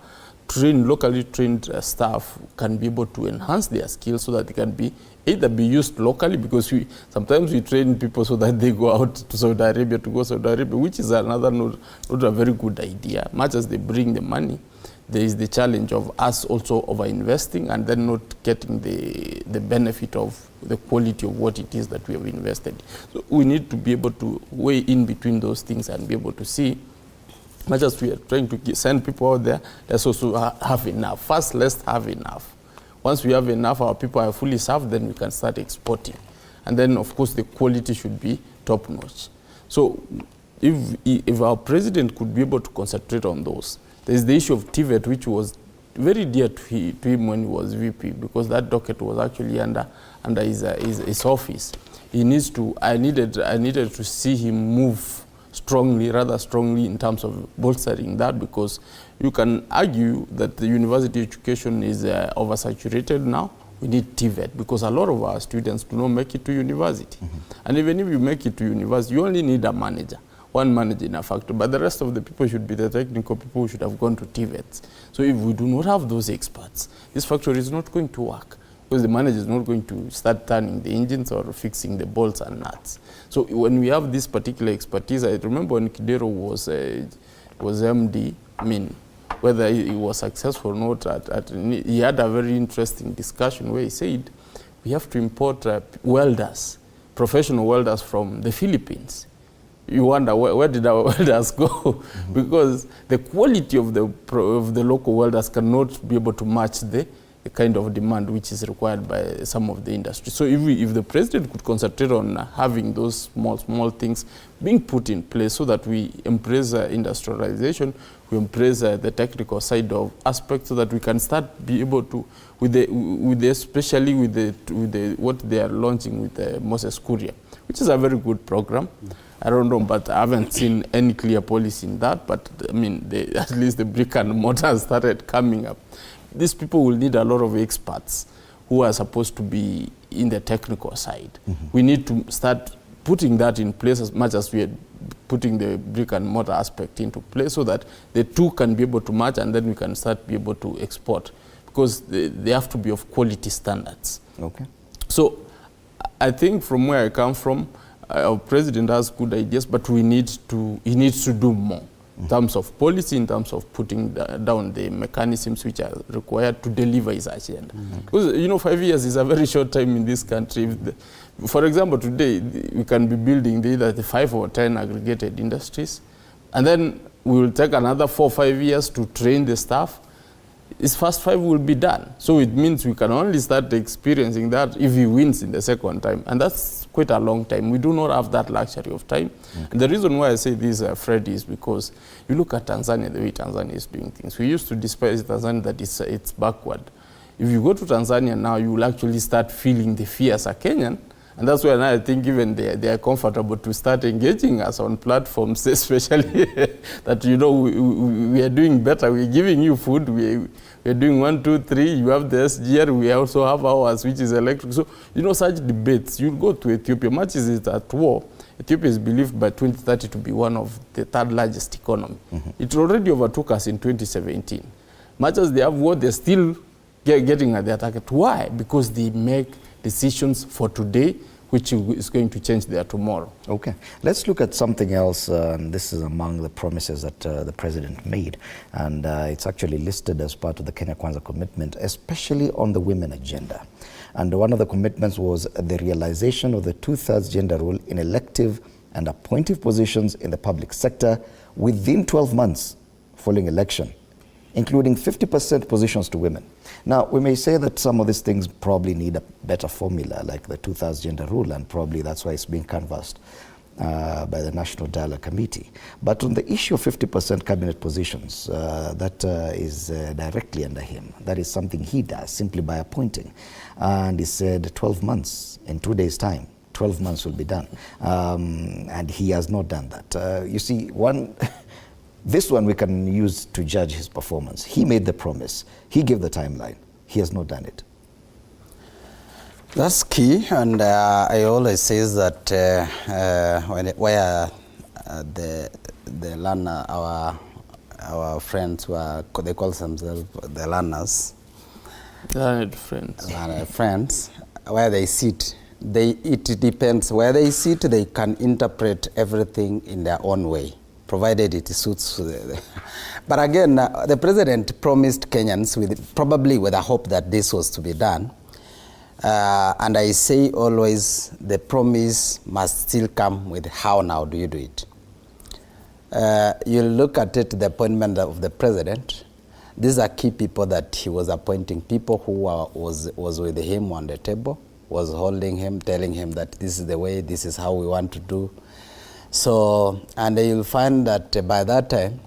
locally trained staff can be able to enhance their skills so that they can be either be used locally, because sometimes we train people so that they go out to Saudi Arabia to go Saudi Arabia, which is another not a very good idea. Much as they bring the money, there is the challenge of us also over-investing and then not getting the benefit of the quality of what it is that we have invested. So we need to be able to weigh in between those things and be able to see, much as we are trying to send people out there, let's also have enough. First, let's have enough. Once we have enough, our people are fully served, then we can start exporting. And then, of course, the quality should be top-notch. So if our president could be able to concentrate on those, there's the issue of TVET, which was very dear to him when he was VP, because that docket was actually under his office. I needed to see him move rather strongly in terms of bolstering that, because you can argue that the university education is oversaturated now. We need TVET, because a lot of our students do not make it to university. And even if you make it to university, you only need a manager. One manager in a factory, but the rest of the people should be the technical people who should have gone to TVET. So if we do not have those experts, this factory is not going to work, because the manager is not going to start turning the engines or fixing the bolts and nuts. So when we have this particular expertise, I remember when Gibore was MD, I mean, whether he was successful or not, he had a very interesting discussion where he said, we have to import welders, professional welders from the Philippines. You wonder, where did our welders go? Because the quality of the local welders cannot be able to match the kind of demand which is required by some of the industry. So if the president could concentrate on having those small things being put in place, so that we embrace industrialization, we embrace the technical side of aspects, so that we can start be able to, especially with what they are launching with Moses Kuria, which is a very good program. I don't know, but I haven't seen any clear policy in that. But I mean, at least the brick and mortar started coming up. These people will need a lot of experts who are supposed to be in the technical side. We need to start putting that in place as much as we are putting the brick and mortar aspect into place, so that the two can be able to match, and then we can start be able to export, because they have to be of quality standards. Okay. So I think from where I come from, our president has good ideas, but he needs to do more in terms of policy, in terms of putting down the mechanisms which are required to deliver his agenda. Because, 5 years is a very short time in this country. For example, today, we can be building either the 5 or 10 aggregated industries, and then we will take another 4 or 5 years to train the staff. His first 5 will be done. So it means we can only start experiencing that if he wins in the second time. And that's quite a long time. We do not have that luxury of time. And the reason why I say this, Fred, is because you look at Tanzania, the way Tanzania is doing things. We used to despise Tanzania that it's backward. If you go to Tanzania now, you will actually start feeling the fear as a Kenyan. And that's why now I think even they are comfortable to start engaging us on platforms, especially that, we are doing better. We're giving you food. We're doing 1, 2, 3. You have the SGR. We also have ours, which is electric. So, such debates. You go to Ethiopia. Much as it's at war, Ethiopia is believed by 2030 to be one of the 3rd largest economy. It already overtook us in 2017. Much as they have war, they're still getting at their target. Why? Because they make decisions for today, which is going to change their tomorrow. Okay. Let's look at something else. This is among the promises that the president made, and it's actually listed as part of the Kenya Kwanza commitment, especially on the women agenda. And one of the commitments was the realization of the 2/3 gender rule in elective and appointive positions in the public sector within 12 months following election, including 50% positions to women. Now, we may say that some of these things probably need a better formula, like the 2/3 gender rule, and probably that's why it's being canvassed by the National Dialogue Committee. But on the issue of 50% cabinet positions, that is directly under him. That is something he does simply by appointing. And he said 12 months, in 2 days' time, 12 months will be done. And he has not done that. You see, this one we can use to judge his performance. He made the promise. He gave the timeline. He has not done it. That's key, and I always say that the learner, our friends who are, they call themselves the learners, learned friends. Friends, where they sit, it depends. Where they sit, they can interpret everything in their own way, provided it suits. But again, the president promised Kenyans, probably with a hope that this was to be done. And I say always, the promise must still come with how now do you do it. You look at it, the appointment of the president. These are key people that he was appointing, people who was with him on the table, was holding him, telling him that this is the way, this is how we want to do. So, and you'll find that by that time,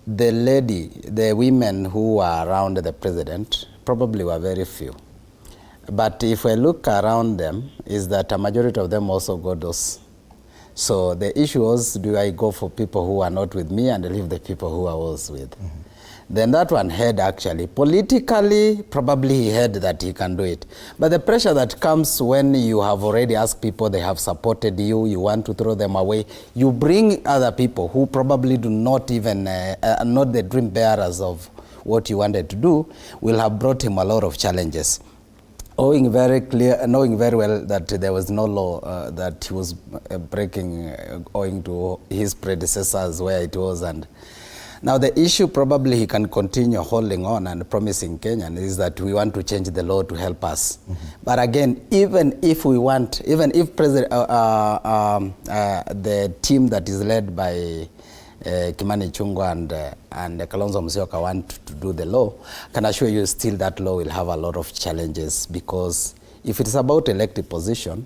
the women who were around the president probably were very few. But if we look around them, is that a majority of them also got those. So the issue was, do I go for people who are not with me and leave the people who I was with? Mm-hmm. Then that one had actually, politically, probably he had that he can do it. But the pressure that comes when you have already asked people, they have supported you, you want to throw them away, you bring other people who probably do not even, not the dream bearers of what you wanted to do, will have brought him a lot of challenges. Knowing very well that there was no law that he was breaking owing to his predecessors where it was. And now the issue probably he can continue holding on and promising Kenyan is that we want to change the law to help us. Mm-hmm. But again, even if the team that is led by Kimani Ichung'wah and Kalonzo Musyoka want to do the law, can assure you still that law will have a lot of challenges, because if it's about elective position,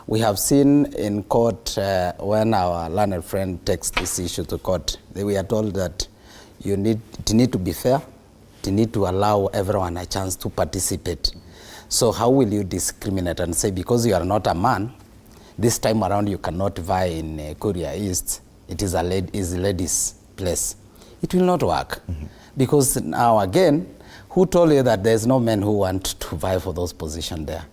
we have seen in court when our learned friend takes this issue to court, we are told that it need to be fair, you need to allow everyone a chance to participate. So how will you discriminate and say because you are not a man, this time around you cannot vie in Korea East, it is a lady's place? It will not work. Mm-hmm. Because now again, who told you that there's no men who want to vie for those positions there?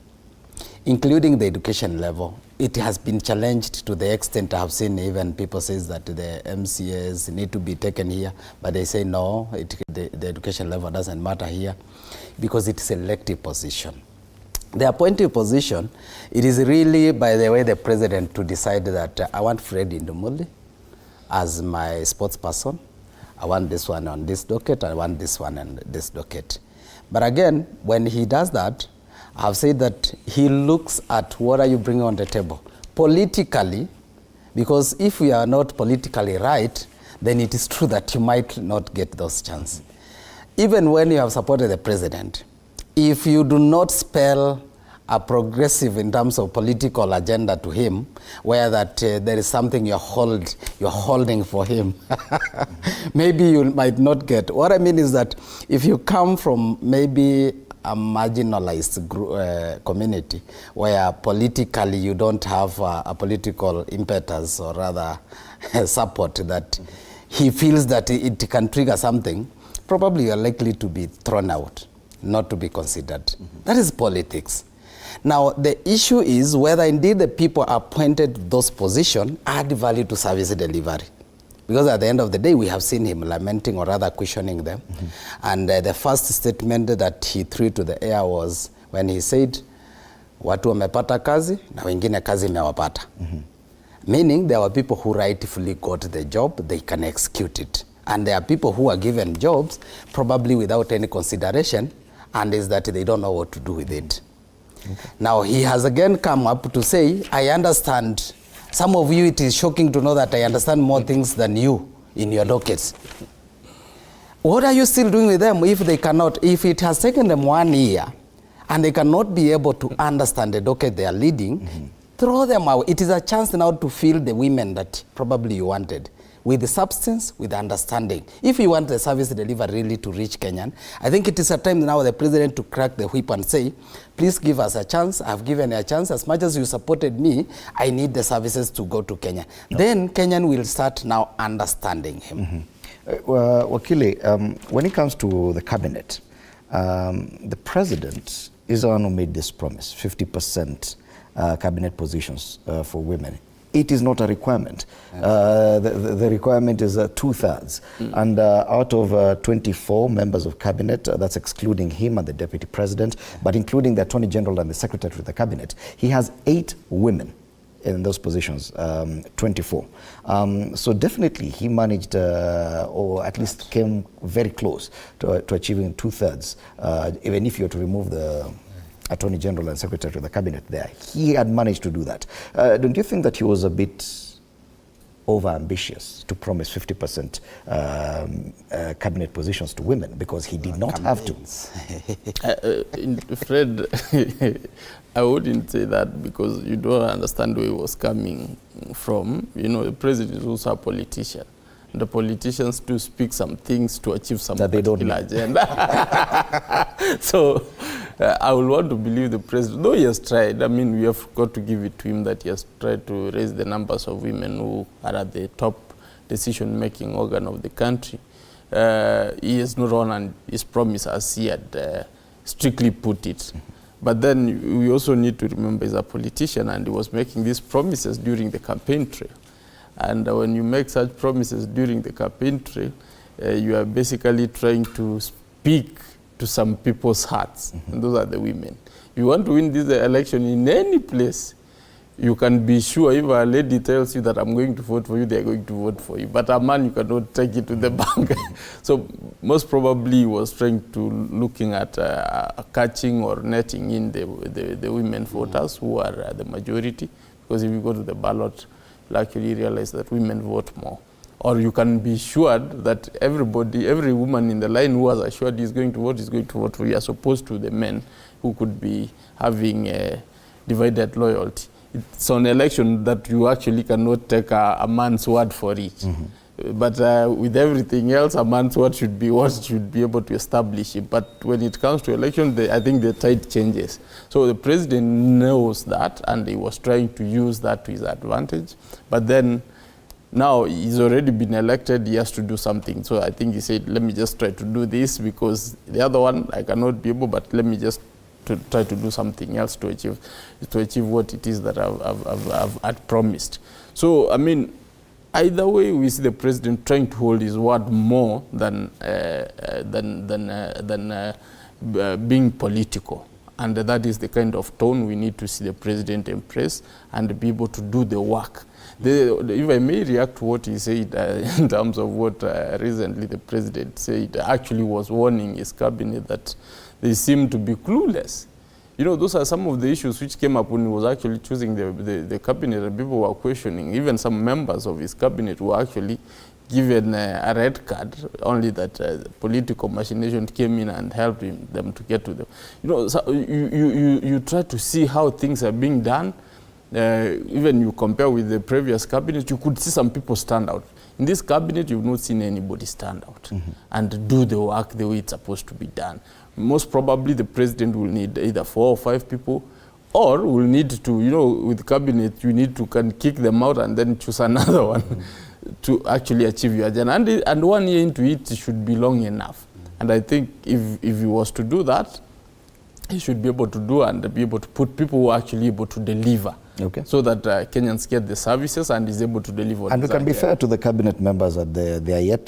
Including the education level. It has been challenged to the extent I have seen even people say that the MCAs need to be taken here, but they say no, the education level doesn't matter here because it's a elective position. The appointive position, it is really, by the way, the president to decide that I want Fred Indumuli as my sports person. I want this one on this docket, I want this one on this docket. But again, when he does that, I've said that he looks at what are you bringing on the table politically, because if we are not politically right, then it is true that you might not get those chances. Even when you have supported the president, if you do not spell a progressive in terms of political agenda to him, where that there is something you're holding for him, maybe you might not get. What I mean is that if you come from maybe a marginalized community where politically you don't have a political impetus or rather support that he feels that it can trigger something, probably you're likely to be thrown out, not to be considered. Mm-hmm. That is politics. Now, the issue is whether indeed the people appointed those positions add value to service delivery. Because at the end of the day, we have seen him lamenting or rather questioning them. Mm-hmm. And the first statement that he threw to the air was when he said, watu wamepata kazi na wengine kazi imewapata. Mm-hmm. Meaning there were people who rightfully got the job, they can execute it. And there are people who are given jobs probably without any consideration, and is that they don't know what to do with it. Okay. Now he has again come up to say, I understand. Some of you, it is shocking to know that I understand more things than you in your dockets. What are you still doing with them if they cannot, if it has taken them 1 year and they cannot be able to understand the docket they are leading, mm-hmm. throw them out. It is a chance now to fill the women that probably you wanted. with the substance, with the understanding. If you want the service delivery really to reach Kenyan, I think it is a time now the president to crack the whip and say, please give us a chance. I've given you a chance. As much as you supported me, I need the services to go to Kenya. No. Then Kenyan will start now understanding him. Wakili, when it comes to the cabinet, the president is the one who made this promise, 50% cabinet positions for women. It is not a requirement. The requirement is 2/3. And out of 24 members of cabinet, that's excluding him and the deputy president, but including the attorney general and the secretary of the cabinet, he has 8 women in those positions, 24. So definitely he managed, or at least came very close to achieving 2/3, even if you were to remove the Attorney General and Secretary of the Cabinet there. He had managed to do that. Don't you think that he was a bit over-ambitious to promise 50% cabinet positions to women, because he did not have to? Fred, I wouldn't say that, because you don't understand where he was coming from. You know, the president is also a politician. The politicians do speak some things to achieve some that particular agenda. So I will want to believe the president, though he has tried. I mean, we have got to give it to him that he has tried to raise the numbers of women who are at the top decision-making organ of the country. He has not honored his promise as he had strictly put it. But then we also need to remember he's a politician, and he was making these promises during the campaign trail. And when you make such promises during the campaign trail, you are basically trying to speak to some people's hearts, and those are the women. If you want to win this election in any place, you can be sure if a lady tells you that I'm going to vote for you, they are going to vote for you. But a man, you cannot take it to the bank. So most probably he was trying to looking at catching or netting in the women voters who are the majority. Because if you go to the ballot, you'll actually realize that women vote more. Or you can be sure that everybody, every woman in the line who was assured is going to vote for you, as opposed to the men who could be having divided loyalty. It's an election that you actually cannot take a man's word for it. But with everything else, a man's word should be what should be able to establish it. But when it comes to election, I think the tide changes. So the president knows that, and he was trying to use that to his advantage. But then now he's already been elected, he has to do something. So I think he said, let me just try to do this, because the other one I cannot be able, but let me just try to do something else to achieve what it is that I've promised. So, I mean, either way, we see the president trying to hold his word more than being political. And that is the kind of tone we need to see the president embrace and be able to do the work. If I may react to what he said in terms of what recently the president said, actually was warning his cabinet that they seem to be clueless. You know, those are some of the issues which came up when he was actually choosing the cabinet, and people were questioning. Even some members of his cabinet were actually given a red card, only that political machination came in and helped them to get to them. You know, so you try to see how things are being done. Even you compare with the previous cabinet, you could see some people stand out. In this cabinet, you've not seen anybody stand out and do the work the way it's supposed to be done. Most probably the president will need either 4 or 5 people, or will need to, you know, with cabinet, you need to kick them out and then choose another one to actually achieve your agenda. And 1 year into it should be long enough. And I think if he was to do that, he should be able to do and be able to put people who are actually able to deliver. Okay. So that Kenyans get the services and is able to deliver. And we can be fair to the cabinet members that they are yet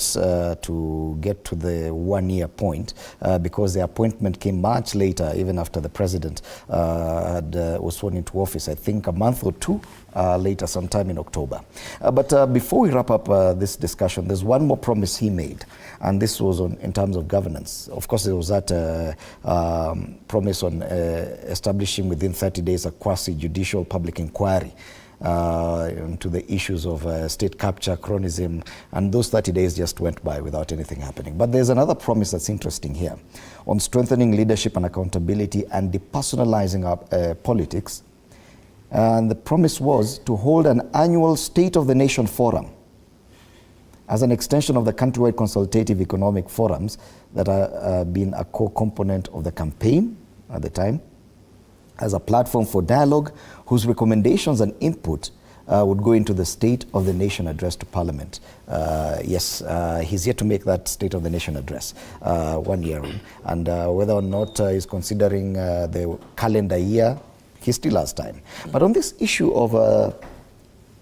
to get to the 1 year point, because the appointment came much later, even after the president was sworn into office, I think a month or 2 later, sometime in October. But before we wrap up this discussion, there's one more promise he made, and this was in terms of governance. Of course, there was that promise on establishing within 30 days a quasi-judicial public inquiry into the issues of state capture, cronyism, and those 30 days just went by without anything happening. But there's another promise that's interesting here on strengthening leadership and accountability and depersonalizing our politics. And the promise was to hold an annual State of the Nation forum as an extension of the countrywide consultative economic forums that are been a core component of the campaign at the time, as a platform for dialogue whose recommendations and input would go into the State of the Nation address to Parliament. Yes, he's yet to make that State of the Nation address 1 year in. And whether or not he's considering the calendar year, he still has time. But on this issue of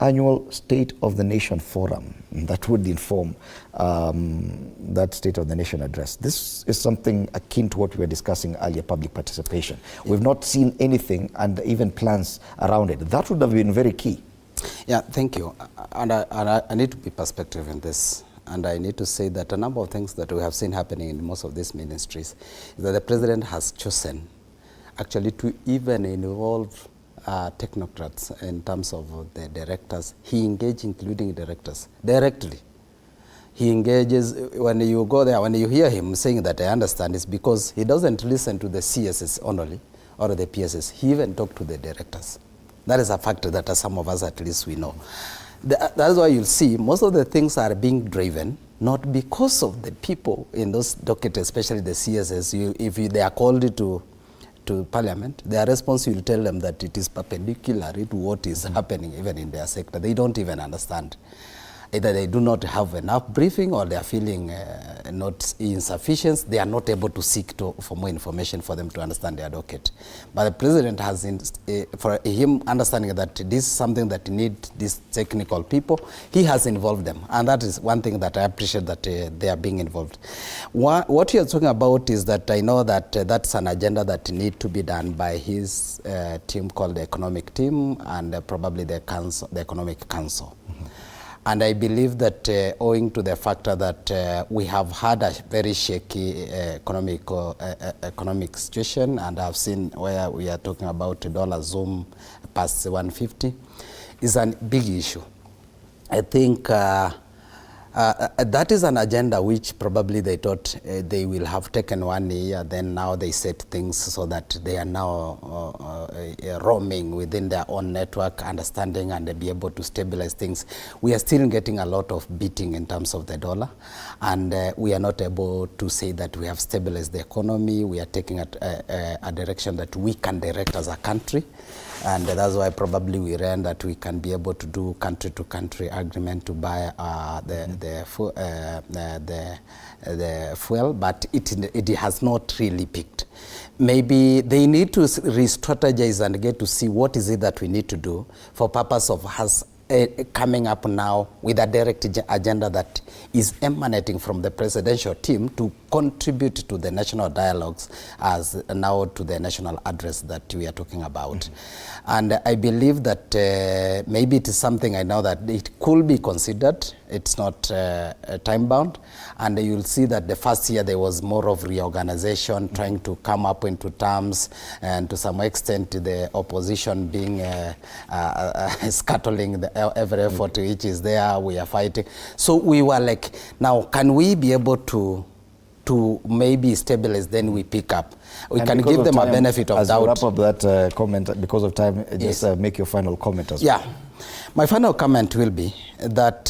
annual State of the Nation forum that would inform that State of the Nation address, this is something akin to what we were discussing earlier, public participation. We've not seen anything and even plans around it. That would have been very key. Yeah, thank you. And I need to be perspective in this. And I need to say that a number of things that we have seen happening in most of these ministries is that the president has chosen actually to even involve technocrats in terms of the directors. He engages, including directors, directly. He engages, when you go there, when you hear him saying that, I understand, it's because he doesn't listen to the CSS only or the PSS. He even talked to the directors. That is a factor that some of us at least we know. That's why you'll see most of the things are being driven not because of the people in those dockets, especially the CSS. If they are called to Parliament, their response will tell them that it is perpendicular to what is happening even in their sector. They don't even understand. Either they do not have enough briefing or they are feeling not insufficient. They are not able to seek for more information for them to understand their docket. But the president has, for him understanding that this is something that needs these technical people, he has involved them. And that is one thing that I appreciate, that they are being involved. What you're talking about is that I know that that's an agenda that needs to be done by his team called the economic team and probably the council, the economic council. And I believe that owing to the factor that we have had a very shaky economic situation, and I've seen where we are talking about $1 zoom past 150, is a big issue. I think that is an agenda which probably they thought they will have taken 1 year, then now they set things so that they are now roaming within their own network, understanding and be able to stabilize things. We are still getting a lot of beating in terms of the dollar, and we are not able to say that we have stabilized the economy. We are taking a direction that we can direct as a country. And that's why probably we ran that we can be able to do country-to-country agreement to buy the fuel, but it has not really picked. Maybe they need to re-strategize and get to see what is it that we need to do for purpose of us coming up now with a direct agenda that is emanating from the presidential team to contribute to the national dialogues as now to the national address that we are talking about. Mm-hmm. And I believe that maybe it is something I know that it could be considered. It's not time bound. And you'll see that the first year there was more of reorganization, trying to come up into terms, and to some extent the opposition being scuttling every effort which is there. We are fighting. So we were like, now can we be able to maybe stabilize, then we pick up. We can give them a benefit of doubt. As we wrap up that comment, because of time, just make your final comment as well. Yeah. My final comment will be that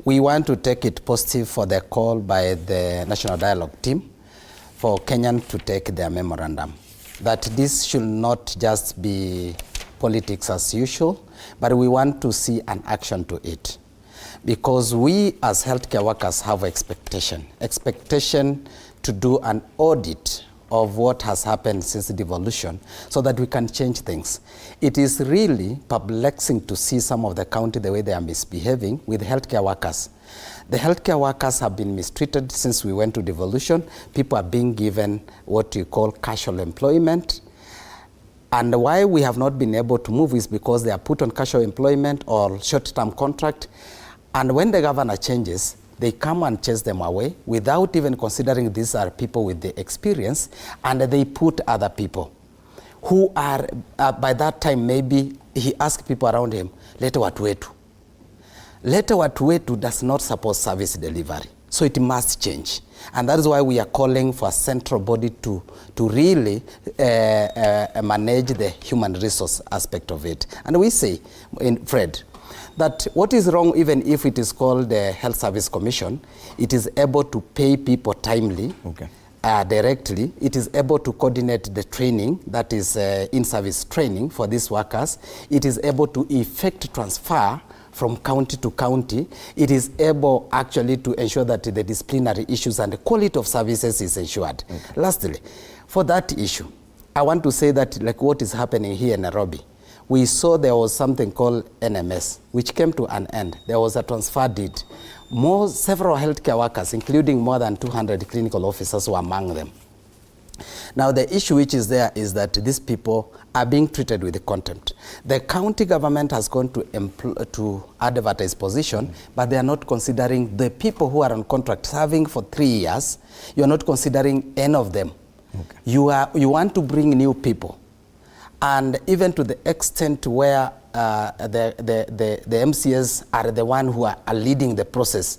we want to take it positive for the call by the National Dialogue team for Kenyan to take their memorandum. That this should not just be politics as usual, but we want to see an action to it. Because we as healthcare workers have expectation to do an audit of what has happened since the devolution so that we can change things. It is really perplexing to see some of the county the way they are misbehaving with healthcare workers. The healthcare workers have been mistreated since we went to devolution. People are being given what you call casual employment. And why we have not been able to move is because they are put on casual employment or short-term contract. And when the governor changes, they come and chase them away without even considering these are people with the experience, and they put other people who are, by that time, maybe he asked people around him, leta watu wetu. Leta watu wetu does not support service delivery. So it must change. And that is why we are calling for a central body to really manage the human resource aspect of it. And we say, Fred, that what is wrong, even if it is called the Health Service Commission, it is able to pay people timely, directly. It is able to coordinate the training, that is in-service training for these workers. It is able to effect transfer from county to county. It is able actually to ensure that the disciplinary issues and the quality of services is ensured. Lastly, for that issue, I want to say that like what is happening here in Nairobi, we saw there was something called NMS, which came to an end. There was a transfer deed. Several healthcare workers, including more than 200 clinical officers, were among them. Now, the issue which is there is that these people are being treated with contempt. The county government has gone to advertise position, but they are not considering the people who are on contract serving for 3 years. You are not considering any of them. You want to bring new people, and even to the extent where the MCS are the one who are leading the process,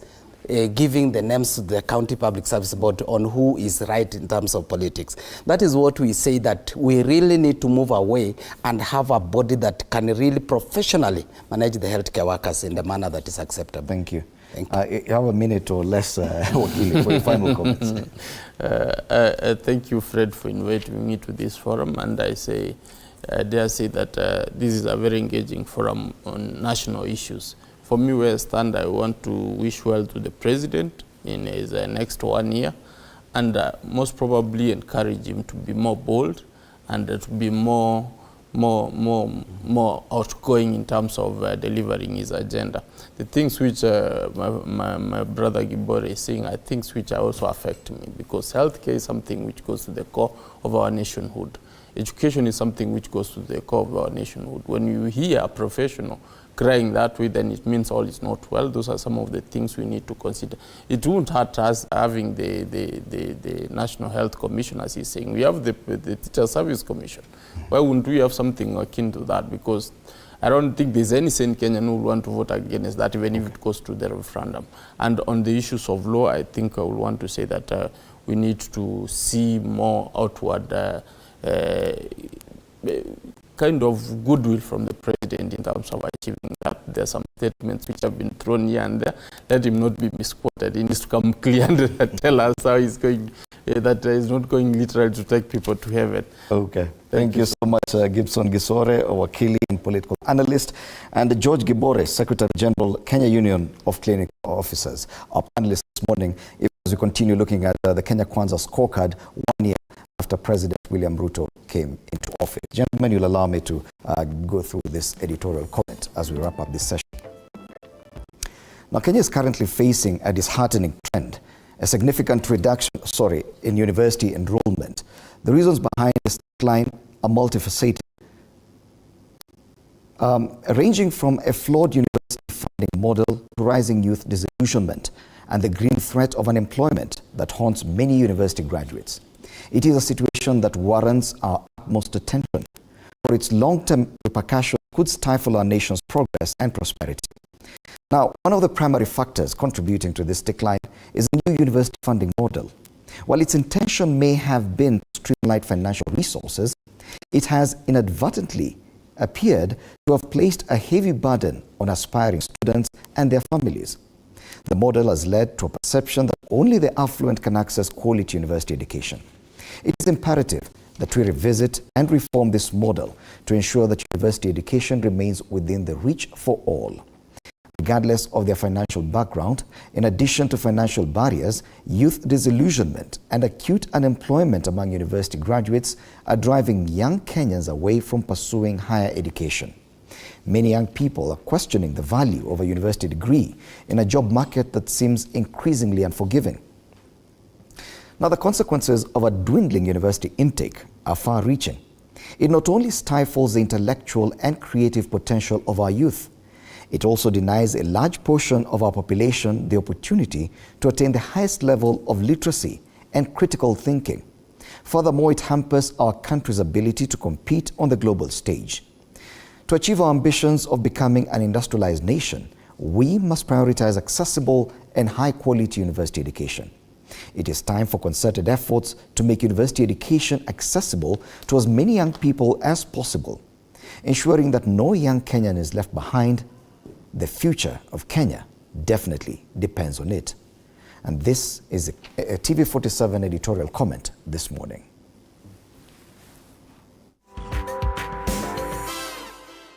giving the names to the County Public Service Board on who is right in terms of politics. That is what we say, that we really need to move away and have a body that can really professionally manage the healthcare workers in the manner that is acceptable. Thank you. You have a minute or less, Wakili, for your final comments. Thank you, Fred, for inviting me to this forum, and I dare say that this is a very engaging forum on national issues. For me, where I stand, I want to wish well to the President in his next 1 year, and most probably encourage him to be more bold and to be more outgoing in terms of delivering his agenda. The things which my brother Gibore is saying are things which also affect me, because healthcare is something which goes to the core of our nationhood. Education is something which goes to the core of our nationhood. When you hear a professional crying that way, then it means all is not well. Those are some of the things we need to consider. It won't hurt us having the National Health Commission, as he's saying. We have the Teacher Service Commission. Why wouldn't we have something akin to that? Because I don't think there's any sane Kenyan who will want to vote against that, even if it goes to the referendum. And on the issues of law, I think I will want to say that we need to see more outward kind of goodwill from the President in terms of achieving that. There are some statements which have been thrown here and there. Let him not be misquoted. He needs to come clear and tell us how he's going, that he's not going literally to take people to heaven. Okay. Thank you so much, Gibson Gisore, our Wakili and political analyst, and George Gibore, Secretary General, Kenya Union of Clinical Officers, our panelists this morning, as we continue looking at the Kenya Kwanza scorecard 1 year after President William Ruto came into office. Gentlemen, you'll allow me to go through this editorial comment as we wrap up this session. Now, Kenya is currently facing a disheartening trend, a significant reduction, in university enrollment. The reasons behind this decline are multifaceted, ranging from a flawed university funding model to rising youth disillusionment and the green threat of unemployment that haunts many university graduates. It is a situation that warrants our utmost attention, for its long-term repercussions could stifle our nation's progress and prosperity. Now, one of the primary factors contributing to this decline is a new university funding model. While its intention may have been to streamline financial resources, it has inadvertently appeared to have placed a heavy burden on aspiring students and their families. The model has led to a perception that only the affluent can access quality university education. It is imperative that we revisit and reform this model to ensure that university education remains within the reach for all. Regardless of their financial background, in addition to financial barriers, youth disillusionment and acute unemployment among university graduates are driving young Kenyans away from pursuing higher education. Many young people are questioning the value of a university degree in a job market that seems increasingly unforgiving. Now, the consequences of a dwindling university intake are far-reaching. It not only stifles the intellectual and creative potential of our youth, it also denies a large portion of our population the opportunity to attain the highest level of literacy and critical thinking. Furthermore, it hampers our country's ability to compete on the global stage. To achieve our ambitions of becoming an industrialized nation, we must prioritize accessible and high-quality university education. It is time for concerted efforts to make university education accessible to as many young people as possible, ensuring that no young Kenyan is left behind The future of Kenya definitely depends on it. And this is a TV47 editorial comment this morning.